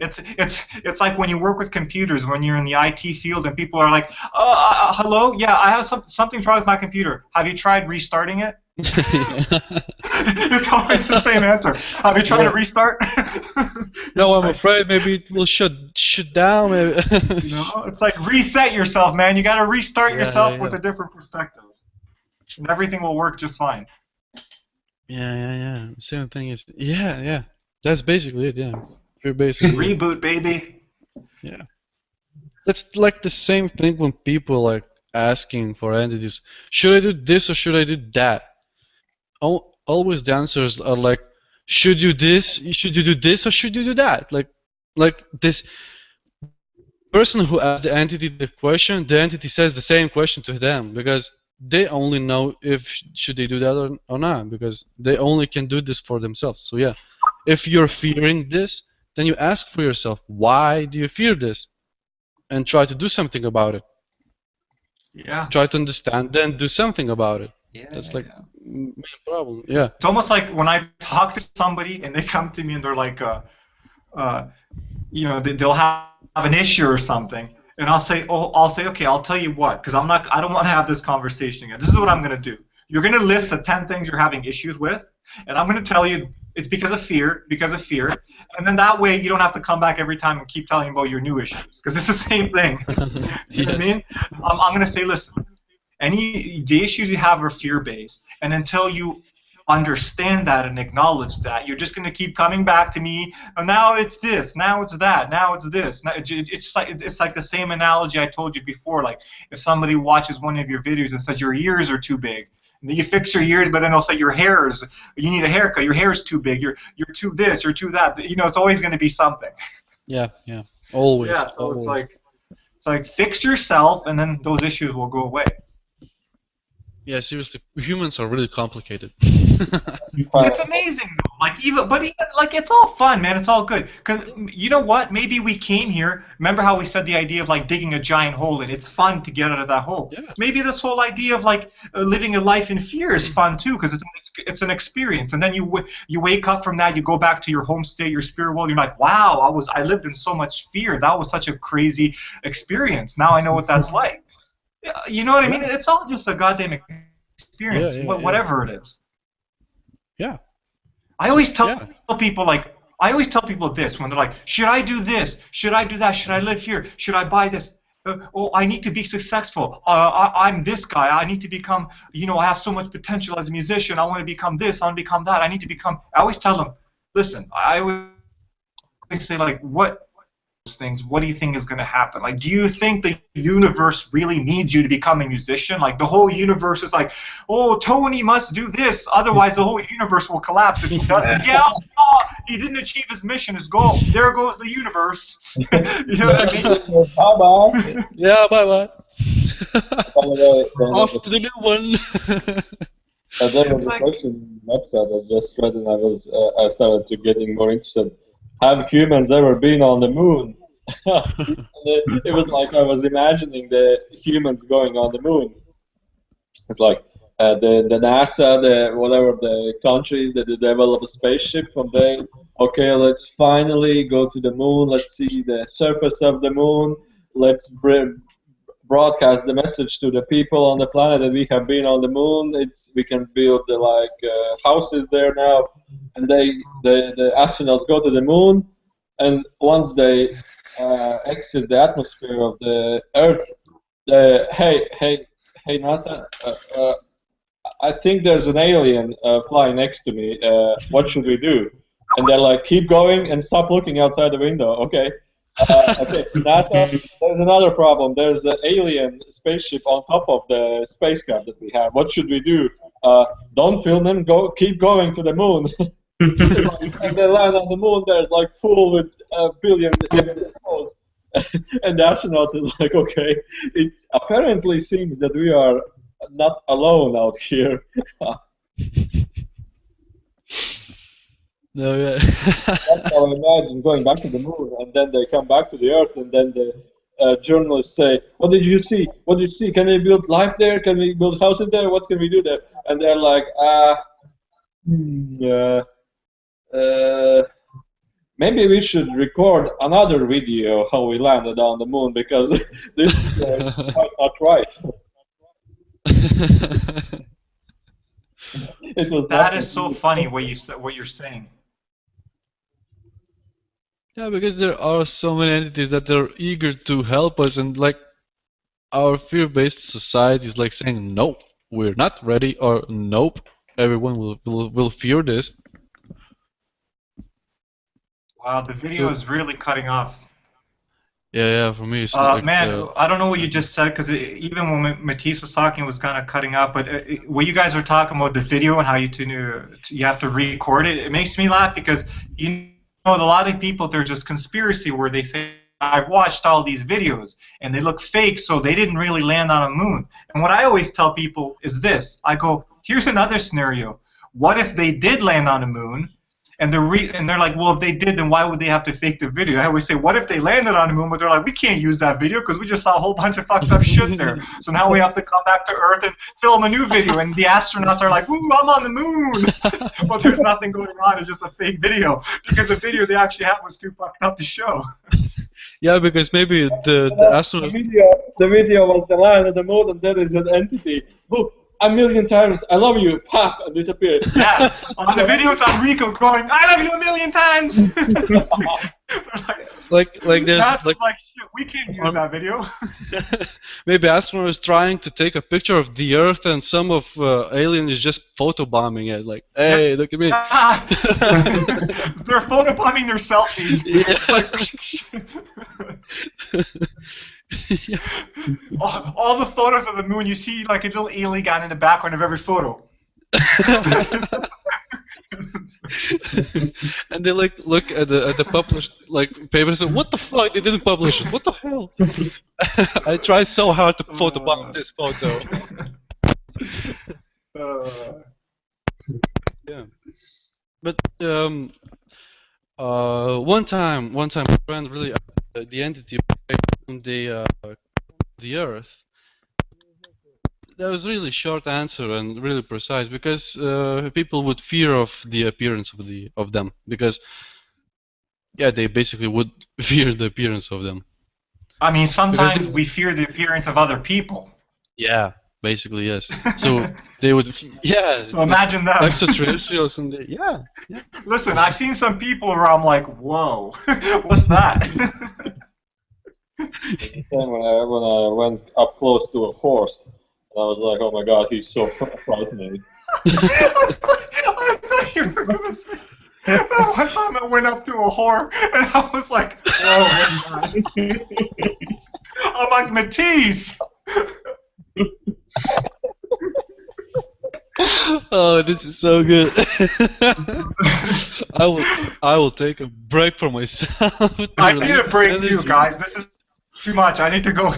It's like when you work with computers, when you're in the IT field, and people are like, "Hello, yeah, I have something's wrong with my computer. Have you tried restarting it?" It's always the same answer. Have you tried to restart? No, I'm afraid maybe it will shut down. Maybe. You know, it's like reset yourself, man. You got to restart yourself with yeah. a different perspective, and everything will work just fine. Yeah. The same thing is. Yeah. That's basically it. Yeah. You're basically Reboot, baby. Yeah. That's like the same thing when people like asking for entities. Should I do this or should I do that? Always the answers are like, should you this? Should you do this or should you do that? Like this person who asked the entity the question, the entity says the same question to them because they only know if should they do that or not because they only can do this for themselves. So yeah, if you're fearing this, then you ask for yourself, why do you fear this? And try to do something about it. Yeah. Try to understand, then do something about it. Yeah. That's like main problem. Yeah. It's almost like when I talk to somebody and they come to me and they're like, you know, they'll have an issue or something, and I'll say, okay, I'll tell you what, because I don't want to have this conversation again. This is what I'm gonna do. You're gonna list the 10 things you're having issues with, and I'm gonna tell you it's because of fear, and then that way you don't have to come back every time and keep telling about your new issues, because it's the same thing. You know what I mean? I'm gonna say, listen, the issues you have are fear-based, and until you understand that and acknowledge that, you're just going to keep coming back to me, and now it's this, now it's that, now it's this. It's like the same analogy I told you before. Like if somebody watches one of your videos and says your ears are too big, and then you fix your ears, but then they'll say you need a haircut, your hair's too big, you're too this, you're too that. You know, it's always going to be something. Yeah, always. Yeah, so always. it's like fix yourself, and then those issues will go away. Yeah, seriously, humans are really complicated. It's amazing though. But like it's all fun, man. It's all good. Cause you know what? Maybe we came here. Remember how we said the idea of like digging a giant hole, and it's fun to get out of that hole. Yeah. Maybe this whole idea of like living a life in fear is fun too, because it's an experience. And then you wake up from that, you go back to your home state, your spirit world. You're like, wow, I lived in so much fear. That was such a crazy experience. Now I know what that's like. You know what I mean? It's all just a goddamn experience, whatever it is. Yeah. I always tell people this when they're like, should I do this? Should I do that? Should I live here? Should I buy this? I need to be successful. I'm this guy. I need to become, I have so much potential as a musician. I want to become this. I want to become that. I always tell them, listen, I always say, like, what things, what do you think is going to happen? Like, do you think the universe really needs you to become a musician? Like, the whole universe is like, oh, Tony must do this, otherwise the whole universe will collapse if he doesn't. Yeah, oh, he didn't achieve his mission, his goal. There goes the universe. You know what I mean? Bye-bye. Yeah, bye bye. By the way, Off to the new one. there was It's a like- question website I just read, and I started to getting more interested. Have humans ever been on the moon? It was like I was imagining the humans going on the moon. It's like the NASA, the whatever the countries that develop a spaceship, and they okay, let's finally go to the moon. Let's see the surface of the moon. Let's broadcast the message to the people on the planet that we have been on the moon. We can build houses there now, and the astronauts go to the moon, and once they exit the atmosphere of the Earth, hey NASA, I think there's an alien flying next to me. What should we do? And they're like, keep going and stop looking outside the window. Okay. Okay, NASA, there's another problem. There's an alien spaceship on top of the spacecraft that we have. What should we do? Don't film them. Keep going to the moon. And they land on the moon. There's like full with a billion holes. And the astronauts is like, okay, it apparently seems that we are not alone out here. No, yeah. That's how I imagine going back to the moon, and then they come back to the Earth, and then the journalists say, "What did you see? What did you see? Can we build life there? Can we build houses there? What can we do there?" And they're like, maybe we should record another video how we landed on the moon because this is quite not right." It was That not is so funny what you're saying. Yeah, because there are so many entities that are eager to help us, and like our fear-based society is like saying, "Nope, we're not ready," or "Nope, everyone will fear this." Wow, the video is really cutting off. Yeah, for me it's like Man, I don't know what you just said because even when Matisse was talking, it was kind of cutting out. But what you guys are talking about the video and how you have to record it, it makes me laugh because you know a lot of people there's this conspiracy where they say I've watched all these videos and they look fake, so they didn't really land on a moon. And what I always tell people is this: I go, here's another scenario. What if they did land on a moon? And they're like, well, if they did, then why would they have to fake the video? I always say, what if they landed on the moon, but they're like, we can't use that video because we just saw a whole bunch of fucked up shit there. So now we have to come back to Earth and film a new video. And the astronauts are like, ooh, I'm on the moon. But there's nothing going on. It's just a fake video because the video they actually have was too fucked up to show. yeah, because maybe the astronaut. The video was the line at the moon, and there is an entity who 1,000,000 times, I love you, pop, and disappeared. Yeah, on the video it's Enrico going, I love you 1,000,000 times. like there's NASA's like, shit, we can't use that video. maybe astronauts trying to take a picture of the Earth, and some of alien is just photobombing it. Like, hey, look at me. They're photobombing their selfies. Yeah. All the photos of the moon, you see like a little alien guy in the background of every photo. And they like look at the published like paper and say, "What the fuck? They didn't publish it. What the hell?" I tried so hard to photobomb this photo. Yeah, but one time, my friend really the entity on the Earth. That was really short answer and really precise because people would fear of the appearance of them because yeah, they basically would fear the appearance of them. I mean, sometimes we fear the appearance of other people. Yeah, basically yes. So they would yeah. So imagine that. Extraterrestrials and yeah. Listen, I've seen some people where I'm like, whoa, what's that? It's the same when I went up close to a horse, and I was like, oh my god, he's so frightening. I thought you were gonna say. One time I went up to a whore and I was like, whoa, I'm like, Matisse. Oh, this is so good. I will take a break for myself. I need a break too, guys. This is too much. I need to go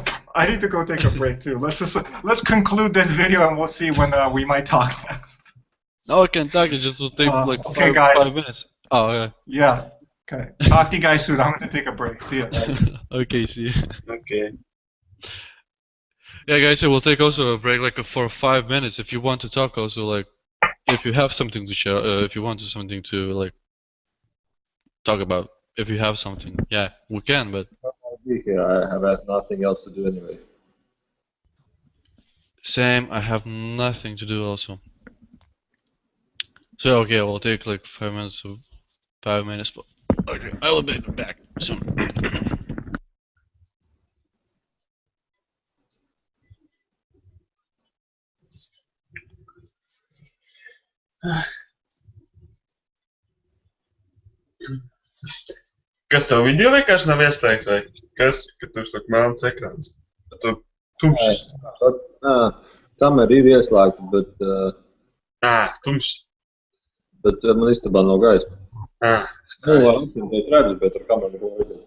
take a break too. Let's conclude this video and we'll see when we might talk next. No, I can talk. It just will take like okay, five guys. minutes. Oh, okay. Yeah. Okay. Talk to you guys soon. I'm going to take a break. See ya. Okay, see you. Okay. Yeah, guys, I will take also a break like for 5 minutes if you want to talk also, like if you have something to share, if you want something to like talk about, if you have something, yeah, we can, but I'll be here. I have nothing else to do anyway. same, I have nothing to do also. So okay, I will take like 5 minutes of 5 minutes. Okay, I will be back soon. Kas tev video vienkārši nav ieslēgts, vai kas, ka tur ir melns ekrāns? Tu tumšs. Kamera ir ieslēgta, bet, Tumšs. bet man istabā nav gaisma. Es redzu, bet ar kameru neko redzēt.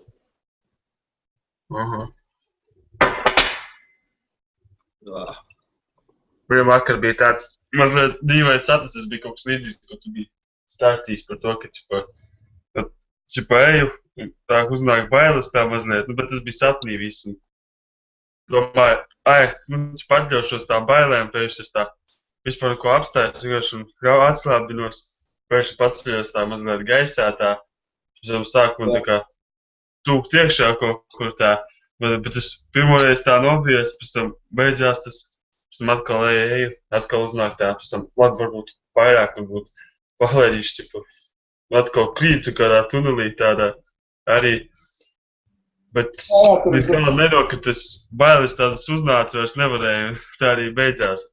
Man vakar bija tāds mazliet dīvains sapnis, tas bija kaut kas līdzīgs, ko tu biji stāstījis par to, ka čipa eju, tā uznāk bailes tā mazliet, bet tas bija sapnī viss. Domāju, čipa atļaušos tā bailēm, pēkšņi es tā vispār ko apstājos, vienkārši un atslābinos, pēkšņi paceļos tā mazliet gaisā, tā, sāku man tā kā tūkt iekšā kaut kur tā, bet es pirmoreiz tā nobijos, pēc tam beidzās tas, pēc tam atkal eju, atkal uznāk tā, pēc tam varbūt vairāk, varbūt palaidīšu, čipa, atkal krītu kādā tunelī tādā arī, bet līdz galam nenokrita, tas bailes tādas uznāca, vairs nevarēju, tā arī beidzās.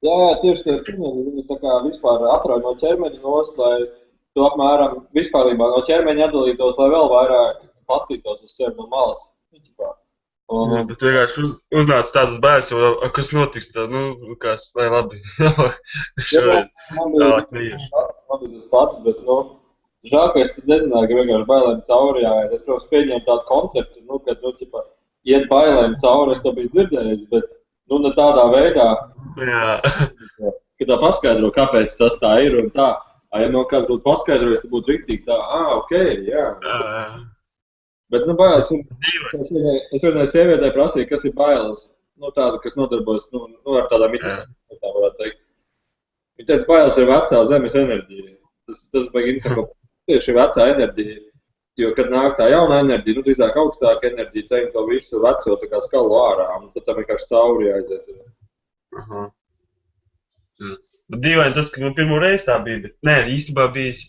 Jā, tieši tie tuneli, viņi tā kā vispār atrauj no ķermeņa nost, lai tu apmēram vispārībā no ķermeņa atdalītos, lai vēl vairāk pastītos uz sevi no malas. Jā, bet vienkārši uznāca tādas bailes, kas notiks, tā, kas, lai labi. Šoreiz tālāk neiešu. Man bija tas pats, bet, žēl, ka es nezināju, ka vienkārši bailēm cauri jāiet. Es, protams, pieņēmu tādu konceptu, kad, iet bailēm cauri, es to biju dzirdējis, bet, ne tādā veidā, Jā. ka tā paskaidro, kāpēc tas tā ir un tā. Ja man kāds būtu paskaidrojis, tad būtu riktīgi tā, ok, jā. Bet, bailes ir, es vienai sievietē prasīju, kas ir bailes. Tāda, kas nodarbojas, ar tādām interesēm, tā varētu teikt. Viņa teica, bailes ir vecā zemes enerģija. Tas baigi interesanti, tieši vecā enerģija. Jo, kad nāk tā jauna enerģija, drīzāk augstāka enerģija, teim to visu veco tā kā skalu ārā, un tad tam vienkārši cauri aiziet. Aha. Bet dīvaini tas, ka man pirmo reizi tā bija, bet nē, īstenībā bijis,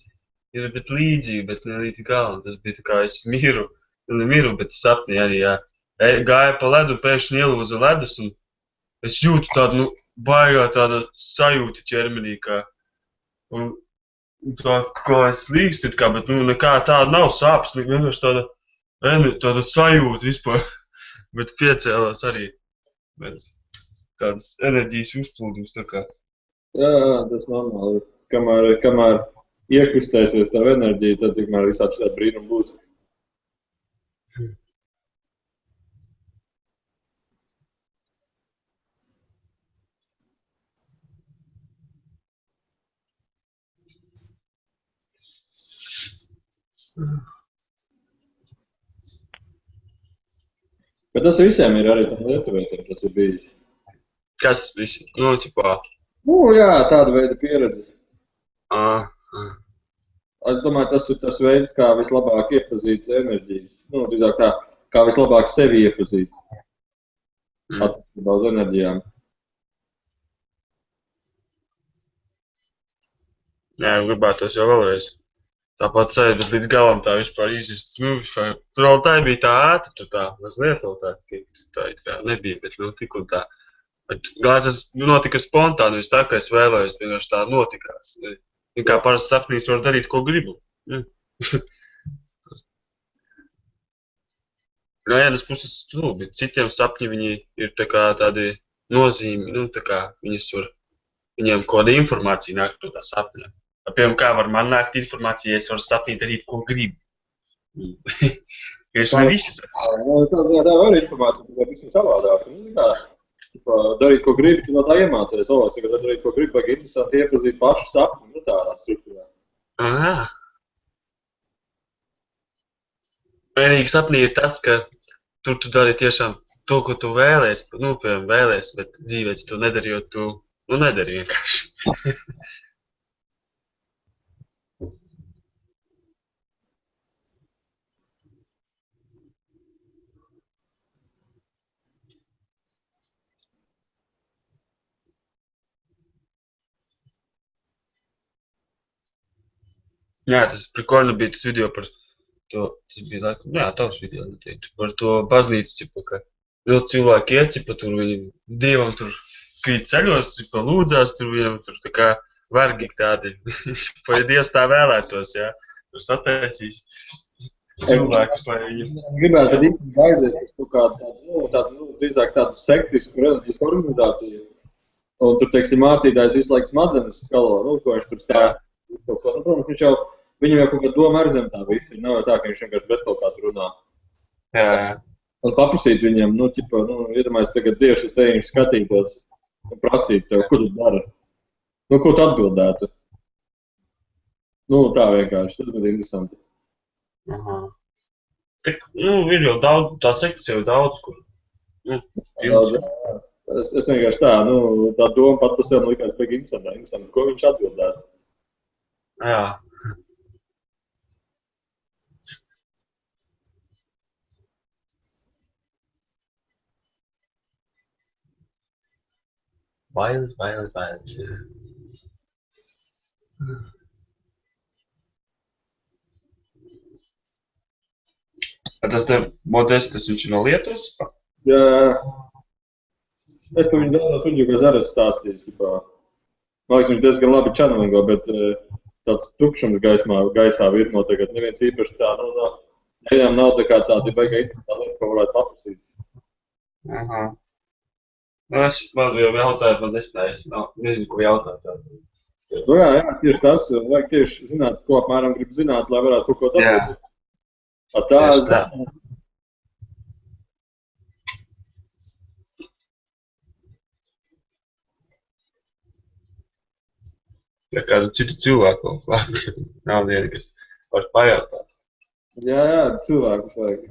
bet līdzīgi, bet ne līdz galam. Tas bija tā kā es miru, bet sapnī arī, jā. Gāju pa ledu un pēkšņi ielūzu ledus, un es jūtu tādu, baigā tāda sajūta ķermenī, kā, un tā kā es līgstu, bet, nekā tāda nav sāpes, vienkārši tāda sajūta vispār, bet piecēlās arī, bet tādas enerģijas uzplūdums, tā kā. Jā, tas normāli. Kamēr iekustēsies tā enerģija, tad tikmēr visādi šādi brīnumi būs. Bet tas visiem ir arī tam lietuvietiem, tas ir bijis. Kas visi? Ķipā. Jā, tāda veida pieredzes. Es domāju, tas ir tas veids, kā vislabāk iepazīt enerģijas. Drīzāk tā, kā vislabāk sevi iepazīt. Attiecībā uz enerģijām. Jā, gribētos jau vēlreiz. Tāpat sēd, bet līdz galam tā vispār izjust. Tur vēl tā bija tā ātra, tur tā mazliet vēl tā nebija, bet tik un tā. Bet galvenais tas notika spontāni, tā kā es vēlējos, vienkārši tā notikās. Un kā parasti sapnīs var darīt, ko gribu. Ja. No vienas puses, bet citiem sapņi viņi ir tā kā tādi nozīmi, tā kā viņiem kaut kāda informācija nāk no tā sapņa. Piemēram, kā var man nākt informācija, ja es varu sapnīt darīt, ko gribu. Es ne visi sapņi. Tā var informācija, bet visam savādāk. Darīt, ko gribi, tu no tā iemācies. Es tagad darīt, ko gribi, vajag interesanti iepazīt pašu sapni, tādā struktūrā. Aha. Vienīgi sapnī ir tas, ka tur tu dari tiešām to, ko tu vēlēs, piemēram, vēlēs, bet dzīvē tu nedari, jo tu, nedari vienkārši. Jā, tas prikольно bija tas video par to, tas bija laikam, tavs video, noteikti, par to baznīcu, cipa, ka cilvēki iet, cipa, tur viņi Dievam tur krīt ceļos, cipa, lūdzās, tur viņam tur tā kā vergi tādi, ja Dievs tā vēlētos, jā, tur sataisīs cilvēkus, lai viņi... Es gribētu, kad īstenībā aiziet uz kaut kādu, drīzāk tādu sektisku reliģisku organizāciju, un tur, teiksim, mācītājs visu laiku smadzenes skalo, ko viņš tur stāst. Protams, viņam jau kaut kāda doma ar zem tā visi. Nav jau tā, ka viņš vienkārši bez kaut kā tur runā. Jā. Un paprasīt viņam, iedomājies tagad Dievs uz tevi skatītos un prasīt tev, ko tu dari. Ko tu atbildētu? Tā vienkārši, tas būtu interesanti. Aha. Tik, ir jau daudz, tā sektas jau daudz, kur. Es vienkārši tā doma pat par sevi likās beigas interesanti, ko viņš atbildētu. Jā. Bailes. Tas tev Modestas, viņš ir no Lietuvas? Jā. Es par viņu daudzos videos arī stāstījis. Man liekas, viņš diezgan labi channelingo, bet tāds tukšums gaisā virmo tagad. Neviens īpaši tā, nevienam nav tā kā tāda baigā interesantā lieta, ko varētu paprasīt. Aha. Man jau jautāju, man nezinu, ko jautāt. Jā, tieši tas. Vajag tieši zināt, ko apmēram grib zināt, lai varētu kaut ko dabūt. Tieši tā. Ja kādu citu cilvēku klāt, nav viena, kas var pajautāt. Jā, cilvēkus vajag.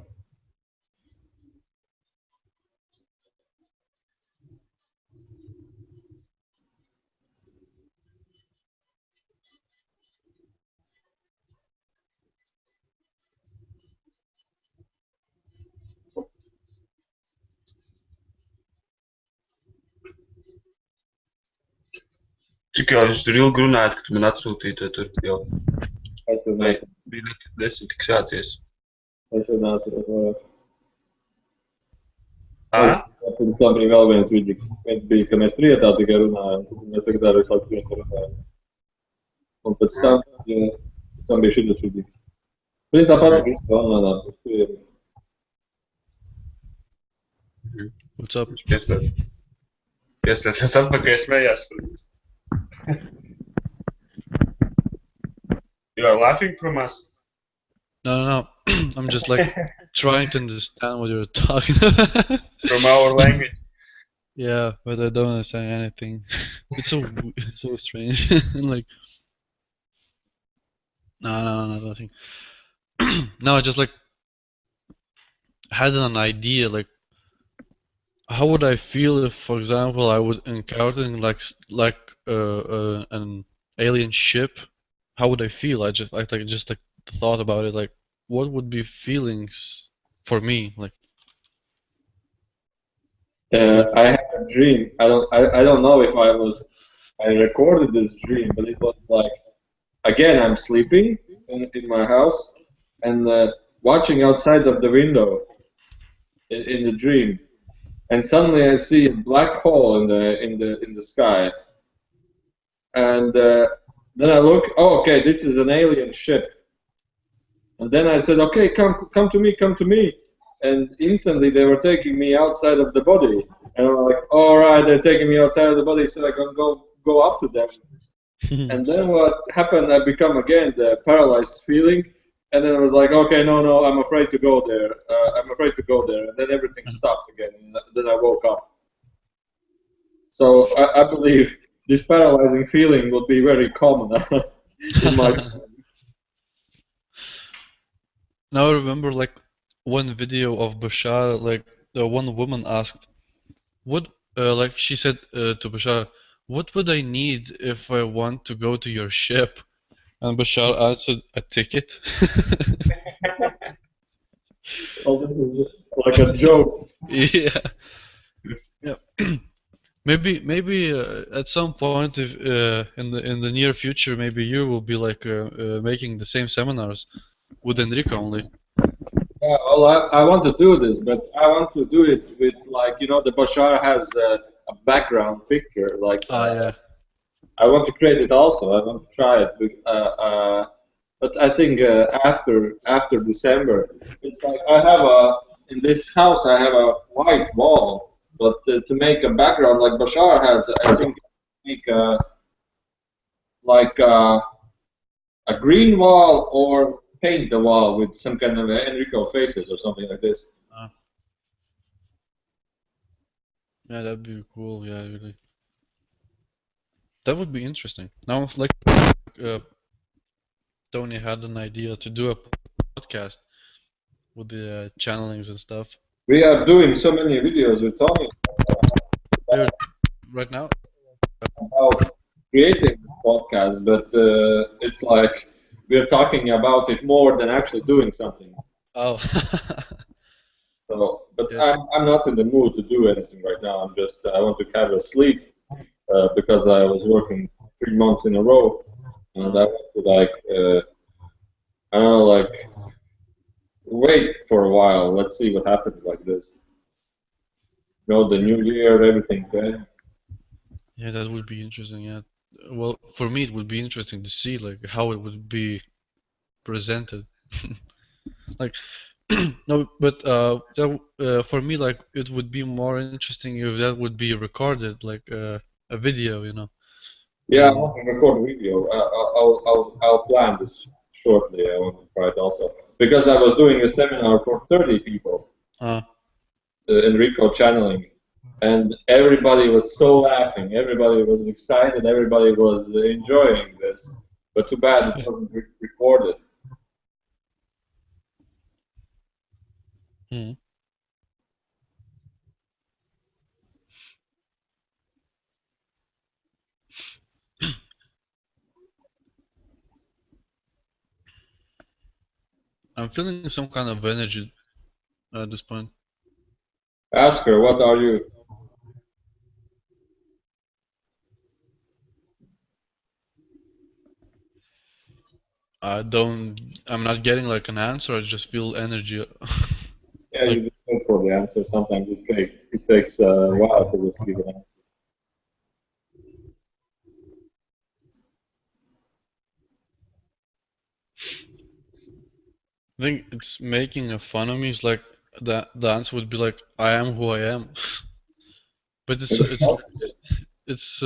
Cik jau jūs tur ilgi runājat, ka tu man atsūtīji to tur jau? Es jau nācu. Bija desmit tik sācies. Es jau nācu vairāk. Pirms tam bija vēl viens vidīgs. Viens bija, ka mēs trietā tikai runājam, un mēs tagad arī visu laiku trietā runājam. Un pēc tam bija šitas vidīgs. Viņa tāpat visu online uz trietā. What's up? Pieslēdzies atpakaļ, smējās. You are laughing from us? No. I'm just like trying to understand what you're talking about. From our language? Yeah, but I don't understand anything. It's so strange. Like, no, nothing. No, I just like had an idea, like, how would I feel if, for example, I would encounter like an alien ship? How would I feel? I just thought about it. Like, what would be feelings for me? Like, I had a dream. I don't know if I recorded this dream, but it was like, again, I'm sleeping in my house and watching outside of the window in the dream. And suddenly I see a black hole in the sky, and Then I look, oh, okay, this is an alien ship. And then I said, okay, come to me, come to me. And instantly they were taking me outside of the body. And I'm like, all right, they're taking me outside of the body, so I can go up to them. And then what happened? I become again the paralyzed feeling, and then I was like, okay, no, I'm afraid to go there. I'm afraid to go there, and then everything stopped again. And then I woke up. So I believe this paralyzing feeling will be very common in my. Now I remember like one video of Bashar, like the one woman asked, "What?" Like she said to Bashar, "What would I need if I want to go to your ship?" And Bashar answered, "A ticket." Oh, this is like a joke. Yeah, yeah. Maybe at some point, if in the near future, maybe you will be like making the same seminars with Enrico only. Yeah, well, I want to do this, but I want to do it with like the Bashar has a background picture. Like Yeah. I want to create it also. I want to try it, but I think after December, it's like I have in this house I have a white wall, but to make a background like Bashar has, I think make like a green wall or paint the wall with some kind of Enrico faces or something like this. Yeah, that'd be cool. Yeah, really. That would be interesting. Now, like, uh, Tony had an idea to do a podcast with the channelings and stuff. We are doing so many videos with Tony Right now? about creating podcasts, but it's like we're talking about it more than actually doing something. Oh. So, but Yeah. I'm not in the mood to do anything right now. I want to have a sleep because I was working 3 months in a row, and I want to like I don't know, like wait for a while. Let's see what happens like this. The new year, everything. Okay? Yeah, that would be interesting. Yeah. Well, for me, it would be interesting to see like how it would be presented. Like, no, but for me, like it would be more interesting if that would be recorded, like a video, you know. Yeah, I want to record a video. I'll plan this shortly. I want to try it also because I was doing a seminar for 30 people, Enrico channeling, and everybody was so laughing. Everybody was excited. Everybody was enjoying this. But too bad it wasn't recorded. I'm feeling some kind of energy at this point. Ask her, what are you? I'm not getting like an answer. I just feel energy. Yeah, you just wait for the answer. Sometimes it takes a while to just give an answer. I think it's making a fun of me. It's like the answer would be like, "I am who I am," but it's like it's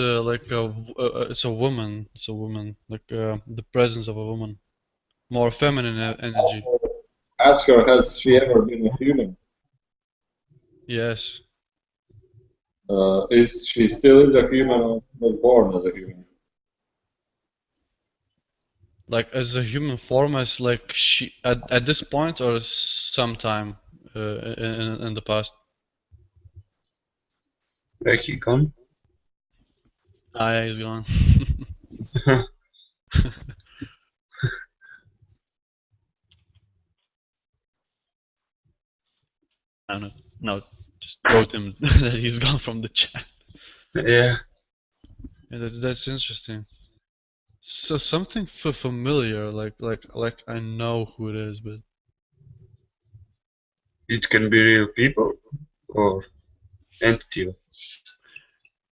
a woman. It's a woman, like the presence of a woman, more feminine energy. Ask her, has she ever been a human? Yes. Is she still is a human or was born as a human? Like as a human form, as like she at this point or sometime in the past. Like he gone? Yeah, he's gone. I don't know. No, just wrote him that he's gone from the chat. Yeah. Yeah, that's interesting. So something familiar, like I know who it is, but It can be real people or entity.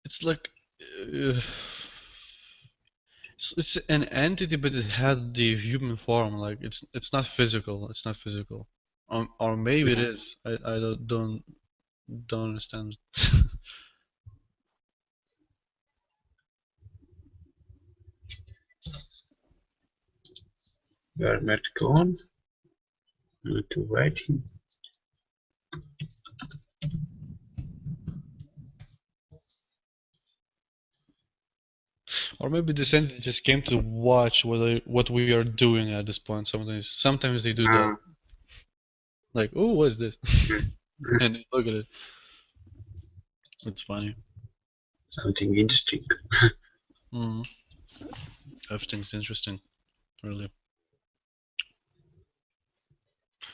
it's like uh, It's an entity, but it had the human form. Like it's not physical. It's not physical. Or maybe it is. I don't understand. Where Matt gone? I need to write him. Or maybe this entity just came to watch what we are doing at this point. Sometimes they do that. Like, oh, what is this? And they look at it. It's funny. Something interesting. Mm. Everything's interesting, really.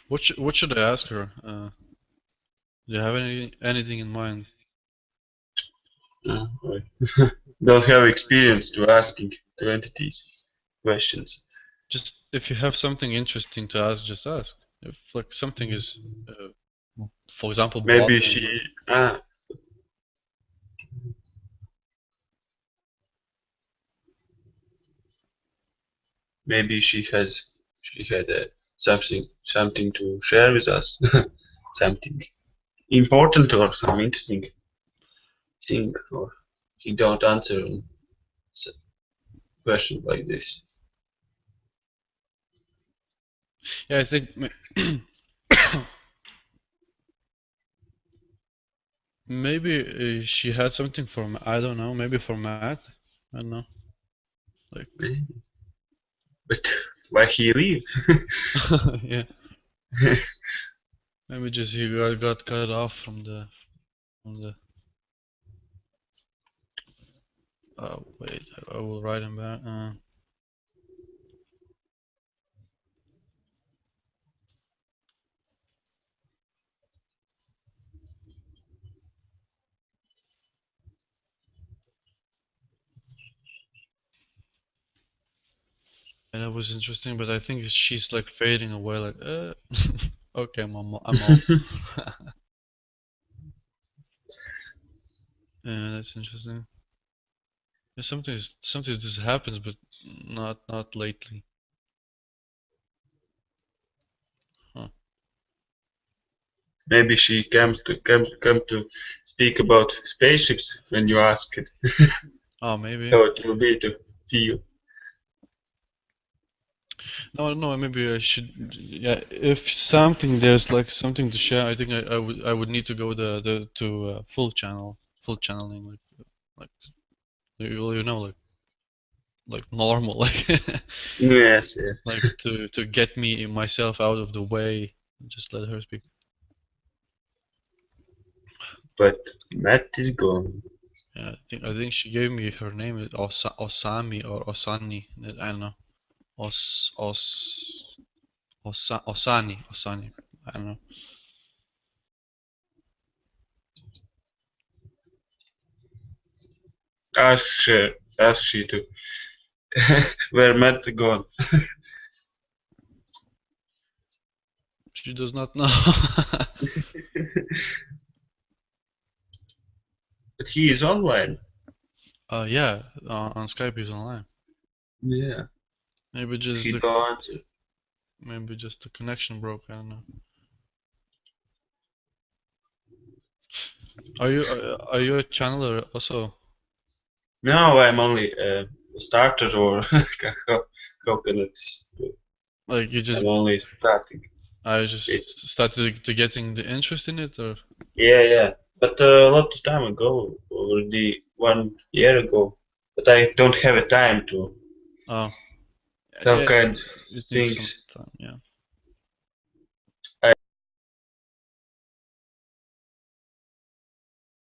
What should I ask her? Do you have anything in mind? I don't have experience to asking to entities questions. Just if you have something interesting to ask, just ask. If like something is, for example, Maybe bothering she. you. Maybe she had something to share with us. Something important or some interesting thing, or he don't answer a question like this. Yeah, I think maybe she had something for I don't know. Maybe for Matt. I don't know. Like. But why he leave? Yeah. Maybe just he got cut off from the. Wait, I will write him back. And it was interesting, but I think she's like fading away. Like, okay, I'm off. Yeah, that's interesting. Yeah, sometimes this happens, but not lately. Huh. Maybe she come to speak about spaceships when you ask it. Oh, maybe. How it will be to feel. No, maybe I should. Yeah, if something there's like something to share, I think I would need to go to full channeling, like you know, like normal, like Yes, yes. like to get me myself out of the way. Just let her speak. But Matt is gone. Yeah, I think she gave me her name is Osami or Osani. I don't know. Osani. I don't know. Ask she to where Matt gone. She does not know. But he is online. Yeah, on Skype he's online. Yeah. Maybe just He don't answer. maybe just the connection broke. I don't know. Are you a channeler also? No, I'm only a starter or coconut. Like you just I'm only starting. I just started to getting the interest in it, or Yeah. But a lot of time ago, already 1 year ago. But I don't have a time to oh, some yeah, kind of it needs some things. time. Yeah.